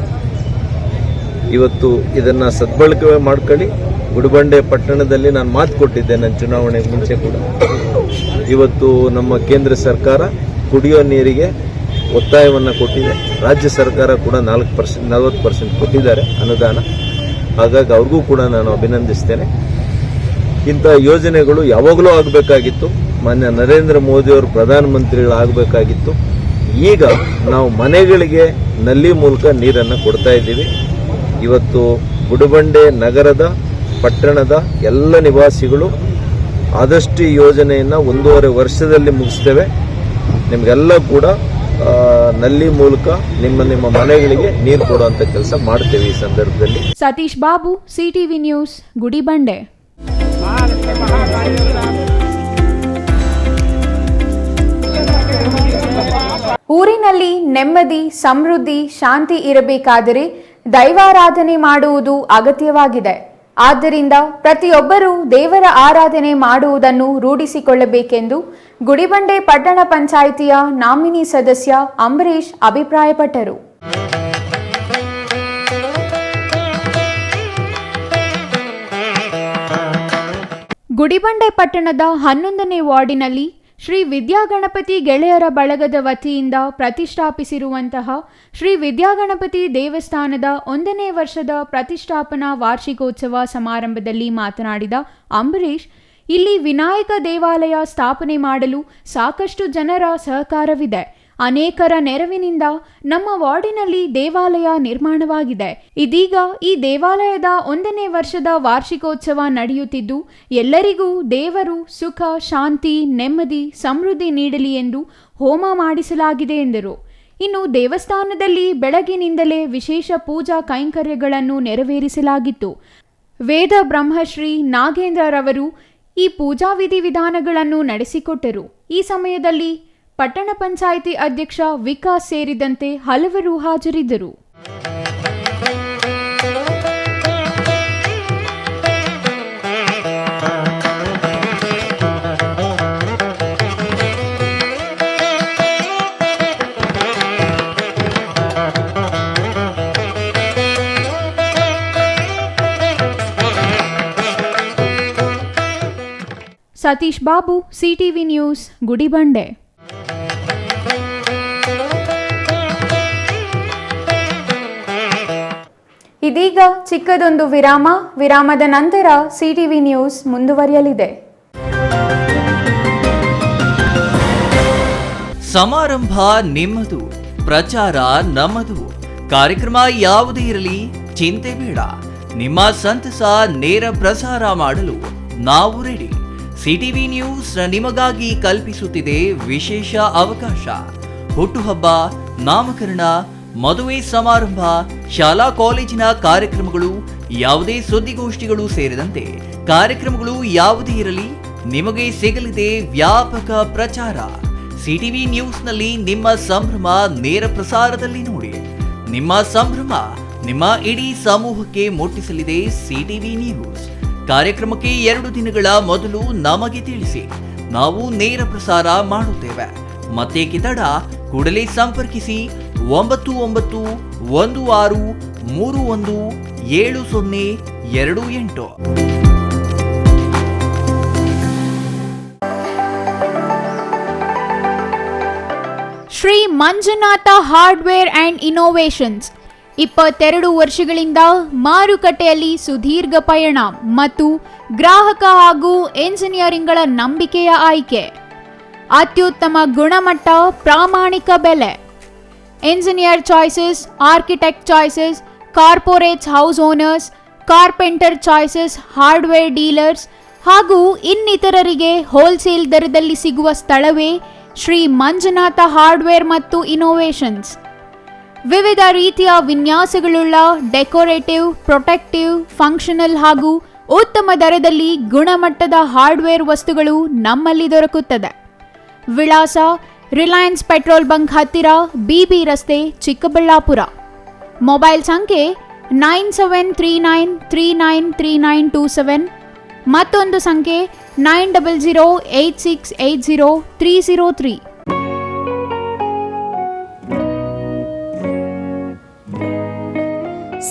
ಇವತ್ತು ಇದನ್ನ ಸದ್ಬಳಕೆ ಮಾಡ್ಕೊಳ್ಳಿ. ಗುಡಿಬಂಡೆ ಪಟ್ಟಣದಲ್ಲಿ ನಾನು ಮಾತು ಕೊಟ್ಟಿದ್ದೆ ನನ್ನ ಚುನಾವಣೆಗೆ ಮುಂಚೆ ಕೂಡ. ಇವತ್ತು ನಮ್ಮ ಕೇಂದ್ರ ಸರ್ಕಾರ ಕುಡಿಯೋ ನೀರಿಗೆ ಒತ್ತಾಯವನ್ನು ಕೊಟ್ಟಿದೆ. ರಾಜ್ಯ ಸರ್ಕಾರ ಕೂಡ 40% ಕೊಟ್ಟಿದ್ದಾರೆ ಅನುದಾನ. ಹಾಗಾಗಿ ಅವ್ರಿಗೂ ಕೂಡ ನಾನು ಅಭಿನಂದಿಸ್ತೇನೆ. ಇಂಥ ಯೋಜನೆಗಳು ಯಾವಾಗಲೂ ಆಗಬೇಕಾಗಿತ್ತು. ಮಾನ್ಯ ನರೇಂದ್ರ ಮೋದಿ ಅವರು ಪ್ರಧಾನಮಂತ್ರಿಗಳಾಗಬೇಕಾಗಿತ್ತು. ಈಗ ನಾವು ಮನೆಗಳಿಗೆ ನಲ್ಲಿ ಮೂಲಕ ನೀರನ್ನು ಕೊಡ್ತಾ ಇದ್ದೀವಿ. ಇವತ್ತು ಗುಡಿಬಂಡೆ ನಗರದ, ಪಟ್ಟಣದ ಎಲ್ಲ ನಿವಾಸಿಗಳು ಆದಷ್ಟು ಈ ಯೋಜನೆಯನ್ನು 1.5 ವರ್ಷದಲ್ಲಿ ಮುಗಿಸ್ತೇವೆ. ನಿಮಗೆಲ್ಲ ಕೂಡ ನಲ್ಲಿ ಮೂಲಕ ನಿಮ್ಮ ಮನೆಗಳಿಗೆ ನೀರು ಕೊಡುವಂತ ಕೆಲಸ ಮಾಡ್ತೇವೆ. ಈ ಸಂದರ್ಭದಲ್ಲಿ ಸತೀಶ್ ಬಾಬು, ಸಿಟಿವಿ ನ್ಯೂಸ್, ಗುಡಿಬಂಡೆ. ಊರಿನಲ್ಲಿ ನೆಮ್ಮದಿ, ಸಮೃದ್ಧಿ, ಶಾಂತಿ ಇರಬೇಕಾದರೆ ದೈವಾರಾಧನೆ ಮಾಡುವುದು ಅಗತ್ಯವಾಗಿದೆ. ಆದ್ದರಿಂದ ಪ್ರತಿಯೊಬ್ಬರೂ ದೇವರ ಆರಾಧನೆ ಮಾಡುವುದನ್ನು ರೂಢಿಸಿಕೊಳ್ಳಬೇಕೆಂದು ಗುಡಿಬಂಡೆ ಪಟ್ಟಣ ಪಂಚಾಯಿತಿಯ ನಾಮಿನಿ ಸದಸ್ಯ ಅಂಬರೀಶ್ ಅಭಿಪ್ರಾಯಪಟ್ಟರು. ಗುಡಿಬಂಡೆ ಪಟ್ಟಣದ 11ನೇ ವಾರ್ಡಿನಲ್ಲಿ ಶ್ರೀ ವಿದ್ಯಾಗಣಪತಿ ಗೆಳೆಯರ ಬಳಗದ ವತಿಯಿಂದ ಪ್ರತಿಷ್ಠಾಪಿಸಿರುವಂತಹ ಶ್ರೀ ವಿದ್ಯಾಗಣಪತಿ ದೇವಸ್ಥಾನದ 1ನೇ ವರ್ಷದ ಪ್ರತಿಷ್ಠಾಪನಾ ವಾರ್ಷಿಕೋತ್ಸವ ಸಮಾರಂಭದಲ್ಲಿ ಮಾತನಾಡಿದ ಅಂಬರೀಶ್, ಇಲ್ಲಿ ವಿನಾಯಕ ದೇವಾಲಯ ಸ್ಥಾಪನೆ ಮಾಡಲು ಸಾಕಷ್ಟು ಜನರ ಸಹಕಾರವಿದೆ. ಅನೇಕರ ನೆರವಿನಿಂದ ನಮ್ಮ ವಾರ್ಡಿನಲ್ಲಿ ದೇವಾಲಯ ನಿರ್ಮಾಣವಾಗಿದೆ. ಇದೀಗ ಈ ದೇವಾಲಯದ 1ನೇ ವರ್ಷದ ವಾರ್ಷಿಕೋತ್ಸವ ನಡೆಯುತ್ತಿದ್ದು, ಎಲ್ಲರಿಗೂ ದೇವರು ಸುಖ, ಶಾಂತಿ, ನೆಮ್ಮದಿ, ಸಮೃದ್ಧಿ ನೀಡಲಿ ಎಂದು ಹೋಮ ಮಾಡಿಸಲಾಗಿದೆ ಎಂದರು. ಇನ್ನು ದೇವಸ್ಥಾನದಲ್ಲಿ ಬೆಳಗಿನಿಂದಲೇ ವಿಶೇಷ ಪೂಜಾ ಕೈಂಕರ್ಯಗಳನ್ನು ನೆರವೇರಿಸಲಾಗಿತ್ತು. ವೇದ ಬ್ರಹ್ಮಶ್ರೀ ನಾಗೇಂದ್ರರವರು ಈ ಪೂಜಾ ವಿಧಿವಿಧಾನಗಳನ್ನು ನಡೆಸಿಕೊಟ್ಟರು. ಈ ಸಮಯದಲ್ಲಿ ಪಟ್ಟಣ ಪಂಚಾಯಿತಿ ಅಧ್ಯಕ್ಷ ವಿಕಾಸ್ ಸೇರಿದಂತೆ ಹಲವರು ಹಾಜರಿದ್ದರು. Satish Babu, CTV news, Gudibande. ಇದೀಗ ಚಿಕ್ಕದೊಂದು ವಿರಾಮ. ವಿರಾಮದ ನಂತರ ಸಿಟಿವಿ ನ್ಯೂಸ್ ಮುಂದುವರಿಯಲಿದೆ. ಸಮಾರಂಭ ನಿಮ್ಮದು, ಪ್ರಚಾರ ನಮ್ಮದು. ಕಾರ್ಯಕ್ರಮ ಯಾವುದೇ ಇರಲಿ ಚಿಂತೆ ಬೇಡ. ನಿಮ್ಮ ಸಂತಸ ನೇರ ಪ್ರಸಾರ ಮಾಡಲು ನಾವು ರೆಡಿ. ಸಿಟಿವಿ ನ್ಯೂಸ್ ನಿಮಗಾಗಿ ಕಲ್ಪಿಸುತ್ತಿದೆ ವಿಶೇಷ ಅವಕಾಶ. ಹುಟ್ಟುಹಬ್ಬ, ನಾಮಕರಣ, ಮದುವೆ ಸಮಾರಂಭ, ಶಾಲಾ ಕಾಲೇಜಿನ ಕಾರ್ಯಕ್ರಮಗಳು, ಯಾವುದೇ ಸುದ್ದಿಗೋಷ್ಠಿಗಳು ಸೇರಿದಂತೆ ಕಾರ್ಯಕ್ರಮಗಳು ಯಾವುದೇ ಇರಲಿ ನಿಮಗೆ ಸಿಗಲಿದೆ ವ್ಯಾಪಕ ಪ್ರಚಾರ. ಸಿಟಿವಿ ನ್ಯೂಸ್ನಲ್ಲಿ ನಿಮ್ಮ ಸಂಭ್ರಮ ನೇರ ಪ್ರಸಾರದಲ್ಲಿ ನೋಡಿ. ನಿಮ್ಮ ಸಂಭ್ರಮ ನಿಮ್ಮ ಇಡೀ ಸಮೂಹಕ್ಕೆ ಮುಟ್ಟಿಸಲಿದೆ ಸಿಟಿವಿ ನ್ಯೂಸ್. ಕಾರ್ಯಕ್ರಮಕ್ಕೆ 2 ದಿನಗಳ ಮೊದಲು ನಮಗೆ ತಿಳಿಸಿ, ನಾವು ನೇರ ಪ್ರಸಾರ ಮಾಡುತ್ತೇವೆ. ಮತ್ತೆ ಕಿತಡ ಕೂಡಲೇ ಸಂಪರ್ಕಿಸಿ 9916317028. Shri Manjunatha hardware and innovations 22 ವರ್ಷಗಳಿಂದ ಮಾರುಕಟ್ಟೆಯಲ್ಲಿ ಸುದೀರ್ಘ ಪಯಣ ಮತ್ತು ಗ್ರಾಹಕ ಹಾಗೂ ಎಂಜಿನಿಯರಿಂಗ್ಗಳ ನಂಬಿಕೆಯ ಆಯ್ಕೆ. ಅತ್ಯುತ್ತಮ ಗುಣಮಟ್ಟ, ಪ್ರಾಮಾಣಿಕ ಬೆಲೆ. Engineer choices, architect choices, corporates, house owners, carpenter choices, hardware dealers ಹಾಗೂ ಇನ್ನಿತರರಿಗೆ ಹೋಲ್ಸೇಲ್ ದರದಲ್ಲಿ ಸಿಗುವ ಸ್ಥಳವೇ ಶ್ರೀ ಮಂಜುನಾಥ ಹಾರ್ಡ್ವೇರ್ ಮತ್ತು ಇನ್ನೋವೇಷನ್ಸ್. ವಿವಿಧ ರೀತಿಯ ವಿನ್ಯಾಸಗಳುಳ್ಳ ಡೆಕೋರೇಟಿವ್, ಪ್ರೊಟೆಕ್ಟಿವ್, ಫಂಕ್ಷನಲ್ ಹಾಗೂ ಉತ್ತಮ ದರದಲ್ಲಿ ಗುಣಮಟ್ಟದ ಹಾರ್ಡ್ವೇರ್ ವಸ್ತುಗಳು ನಮ್ಮಲ್ಲಿ ದೊರಕುತ್ತದೆ. ವಿಳಾಸ: ರಿಲಯನ್ಸ್ ಪೆಟ್ರೋಲ್ ಬಂಕ್ ಹತ್ತಿರ, ಬಿಬಿ ರಸ್ತೆ, ಚಿಕ್ಕಬಳ್ಳಾಪುರ. ಮೊಬೈಲ್ ಸಂಖ್ಯೆ 9739393927. ಮತ್ತೊಂದು ಸಂಖ್ಯೆ 9008680303.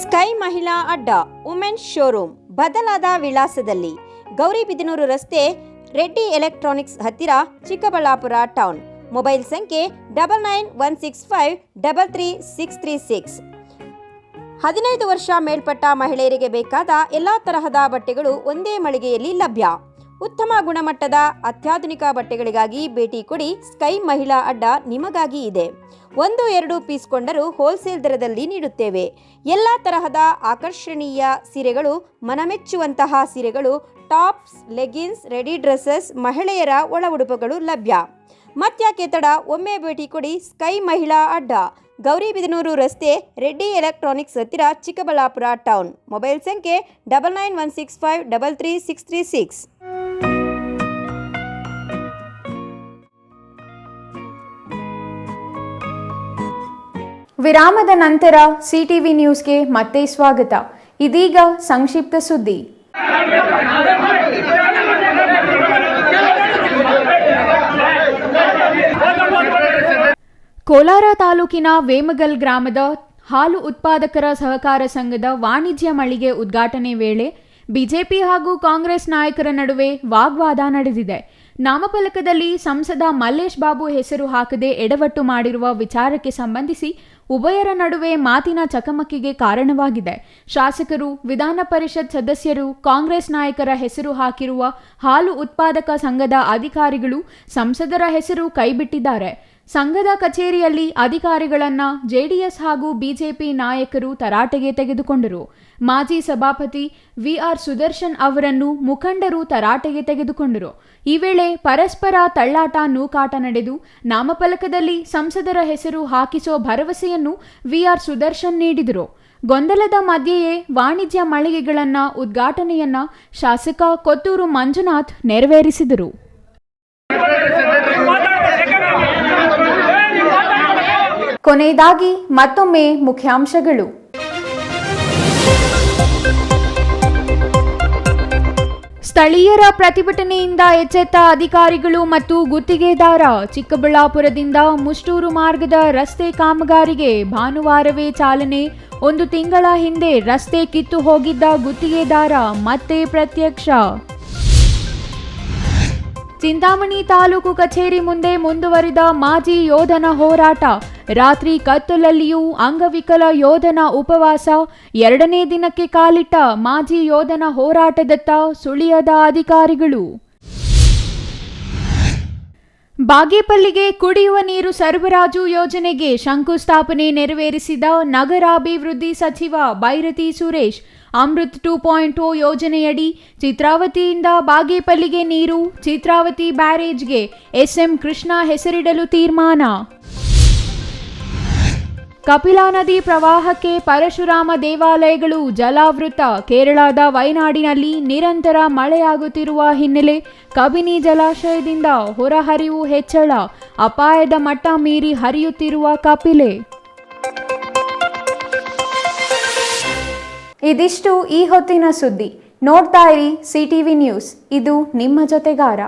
ಸ್ಕೈ ಮಹಿಳಾ ಅಡ್ಡ ವುಮೆನ್ಸ್ ಶೋರೂಮ್ ಬದಲಾದ ವಿಳಾಸದಲ್ಲಿ, ಗೌರಿಬಿದನೂರು ರಸ್ತೆ, ರೆಡ್ಡಿ ಎಲೆಕ್ಟ್ರಾನಿಕ್ಸ್ ಹತ್ತಿರ, ಚಿಕ್ಕಬಳ್ಳಾಪುರ ಟೌನ್. ಮೊಬೈಲ್ ಸಂಖ್ಯೆ 9916533636. 15 ವರ್ಷ ಮೇಲ್ಪಟ್ಟ ಮಹಿಳೆಯರಿಗೆ ಬೇಕಾದ ಎಲ್ಲ ತರಹದ ಬಟ್ಟೆಗಳು ಒಂದೇ ಮಳಿಗೆಯಲ್ಲಿ ಲಭ್ಯ. ಉತ್ತಮ ಗುಣಮಟ್ಟದ ಅತ್ಯಾಧುನಿಕ ಬಟ್ಟೆಗಳಿಗಾಗಿ ಭೇಟಿ ಕೊಡಿ. ಸ್ಕೈ ಮಹಿಳಾ ಅಡ್ಡ ನಿಮಗಾಗಿ ಇದೆ. 1-2 ಪೀಸ್ ಕೊಂಡರೂ ಹೋಲ್ಸೇಲ್ ದರದಲ್ಲಿ ನೀಡುತ್ತೇವೆ. ಎಲ್ಲ ತರಹದ ಆಕರ್ಷಣೀಯ ಸೀರೆಗಳು, ಮನಮೆಚ್ಚುವಂತಹ ಸೀರೆಗಳು, ಟಾಪ್ಸ್, ಲೆಗಿನ್ಸ್, ರೆಡಿ ಡ್ರೆಸ್ಸಸ್, ಮಹಿಳೆಯರ ಒಳ ಉಡುಪುಗಳು ಲಭ್ಯ. ಮತ್ಯಾಕೆ ತಡ, ಒಮ್ಮೆ ಭೇಟಿ ಕೊಡಿ. ಸ್ಕೈ ಮಹಿಳಾ ಅಡ್ಡ, ಗೌರಿಬಿದನೂರು ರಸ್ತೆ, ರೆಡ್ಡಿ ಎಲೆಕ್ಟ್ರಾನಿಕ್ಸ್ ಹತ್ತಿರ, ಚಿಕ್ಕಬಳ್ಳಾಪುರ ಟೌನ್. ಮೊಬೈಲ್ ಸಂಖ್ಯೆ 9916533636. ವಿರಾಮದ ನಂತರ ಸಿಟಿವಿ ನ್ಯೂಸ್ಗೆ ಮತ್ತೆ ಸ್ವಾಗತ. ಇದೀಗ ಸಂಕ್ಷಿಪ್ತ ಸುದ್ದಿ. ಕೋಲಾರ ತಾಲೂಕಿನ ವೇಮಗಲ್ ಗ್ರಾಮದ ಹಾಲು ಉತ್ಪಾದಕರ ಸಹಕಾರ ಸಂಘದ ವಾಣಿಜ್ಯ ಮಳಿಗೆ ಉದ್ಘಾಟನೆ ವೇಳೆ ಬಿಜೆಪಿ ಹಾಗೂ ಕಾಂಗ್ರೆಸ್ ನಾಯಕರ ನಡುವೆ ವಾಗ್ವಾದ ನಡೆದಿದೆ. ನಾಮಫಲಕದಲ್ಲಿ ಸಂಸದ ಮಲ್ಲೇಶ್ ಬಾಬು ಹೆಸರು ಹಾಕದೆ ಎಡವಟ್ಟು ಮಾಡಿರುವ ವಿಚಾರಕ್ಕೆ ಸಂಬಂಧಿಸಿ ಉಭಯರ ನಡುವೆ ಮಾತಿನ ಚಕಮಕಿಗೆ ಕಾರಣವಾಗಿದೆ. ಶಾಸಕರು, ವಿಧಾನ ಪರಿಷತ್ ಸದಸ್ಯರು, ಕಾಂಗ್ರೆಸ್ ನಾಯಕರ ಹೆಸರು ಹಾಕಿರುವ ಹಾಲು ಉತ್ಪಾದಕ ಸಂಘದ ಅಧಿಕಾರಿಗಳು ಸಂಸದರ ಹೆಸರು ಕೈಬಿಟ್ಟಿದ್ದಾರೆ. ಸಂಘದ ಕಚೇರಿಯಲ್ಲಿ ಅಧಿಕಾರಿಗಳನ್ನ ಜೆಡಿಎಸ್ ಹಾಗೂ ಬಿಜೆಪಿ ನಾಯಕರು ತರಾಟೆಗೆ ತೆಗೆದುಕೊಂಡರು. ಮಾಜಿ ಸಭಾಪತಿ ವಿಆರ್ ಸುದರ್ಶನ್ ಅವರನ್ನು ಮುಖಂಡರು ತರಾಟೆಗೆ ತೆಗೆದುಕೊಂಡರು. ಈ ವೇಳೆ ಪರಸ್ಪರ ತಳ್ಳಾಟ ನೂಕಾಟ ನಡೆದು ನಾಮಫಲಕದಲ್ಲಿ ಸಂಸದರ ಹೆಸರು ಹಾಕಿಸೋ ಭರವಸೆಯನ್ನು ವಿಆರ್ ಸುದರ್ಶನ್ ನೀಡಿದರು. ಗೊಂದಲದ ಮಧ್ಯೆಯೇ ವಾಣಿಜ್ಯ ಮಳಿಗೆಗಳನ್ನ ಉದ್ಘಾಟನೆಯನ್ನ ಶಾಸಕ ಕೊತ್ತೂರು ಮಂಜುನಾಥ್ ನೆರವೇರಿಸಿದರು. ಕೊನೆಯದಾಗಿ ಮತ್ತೊಮ್ಮೆ ಮುಖ್ಯಾಂಶಗಳು. ಸ್ಥಳೀಯರ ಪ್ರತಿಭಟನೆಯಿಂದ ಎಚ್ಚೆತ್ತ ಅಧಿಕಾರಿಗಳು ಮತ್ತು ಗುತ್ತಿಗೆದಾರ. ಚಿಕ್ಕಬಳ್ಳಾಪುರದಿಂದ ಮುಷ್ಟೂರು ಮಾರ್ಗದ ರಸ್ತೆ ಕಾಮಗಾರಿಗೆ ಭಾನುವಾರವೇ ಚಾಲನೆ. 1 ತಿಂಗಳ ಹಿಂದೆ ರಸ್ತೆ ಕಿತ್ತು ಹೋಗಿದ್ದ ಗುತ್ತಿಗೆದಾರ ಮತ್ತೆ ಪ್ರತ್ಯಕ್ಷ. ಚಿಂತಾಮಣಿ ತಾಲೂಕು ಕಚೇರಿ ಮುಂದೆ ಮುಂದುವರಿದ ಮಾಜಿ ಯೋಧನ ಹೋರಾಟ. ರಾತ್ರಿ ಕತ್ತಲಲ್ಲಿಯೂ ಅಂಗವಿಕಲ ಯೋಧನ ಉಪವಾಸ. 2ನೇ ದಿನಕ್ಕೆ ಕಾಲಿಟ್ಟ ಮಾಜಿ ಯೋಧನ ಹೋರಾಟದತ್ತ ಸುಳಿಯದ ಅಧಿಕಾರಿಗಳು. ಬಾಗೇಪಲ್ಲಿಗೆ ಕುಡಿಯುವ ನೀರು ಸರಬರಾಜು ಯೋಜನೆಗೆ ಶಂಕುಸ್ಥಾಪನೆ ನೆರವೇರಿಸಿದ ನಗರಾಭಿವೃದ್ಧಿ ಸಚಿವ ಬೈರತಿ ಸುರೇಶ್. ಅಮೃತ್ 2.0 ಯೋಜನೆಯಡಿ ಚಿತ್ರಾವತಿಯಿಂದ ಬಾಗೇಪಲ್ಲಿಗೆ ನೀರು. ಚಿತ್ರಾವತಿ ಬ್ಯಾರೇಜ್ಗೆ ಎಸ್ಎಂ ಕೃಷ್ಣ ಹೆಸರಿಡಲು ತೀರ್ಮಾನ. ಕಪಿಲಾ ನದಿ ಪ್ರವಾಹಕ್ಕೆ ಪರಶುರಾಮ ದೇವಾಲಯಗಳು ಜಲಾವೃತ. ಕೇರಳದ ವಯನಾಡಿನಲ್ಲಿ ನಿರಂತರ ಮಳೆಯಾಗುತ್ತಿರುವ ಹಿನ್ನೆಲೆ ಕಬಿನಿ ಜಲಾಶಯದಿಂದ ಹೊರಹರಿವು ಹೆಚ್ಚಳ. ಅಪಾಯದ ಮಟ್ಟ ಮೀರಿ ಹರಿಯುತ್ತಿರುವ ಕಪಿಲೆ. ಇದಿಷ್ಟು ಈ ಹೊತ್ತಿನ ಸುದ್ದಿ. ನೋಡ್ತಾ ಇರಿ ಸಿಟಿವಿ ನ್ಯೂಸ್, ಇದು ನಿಮ್ಮ ಜೊತೆಗಾರ.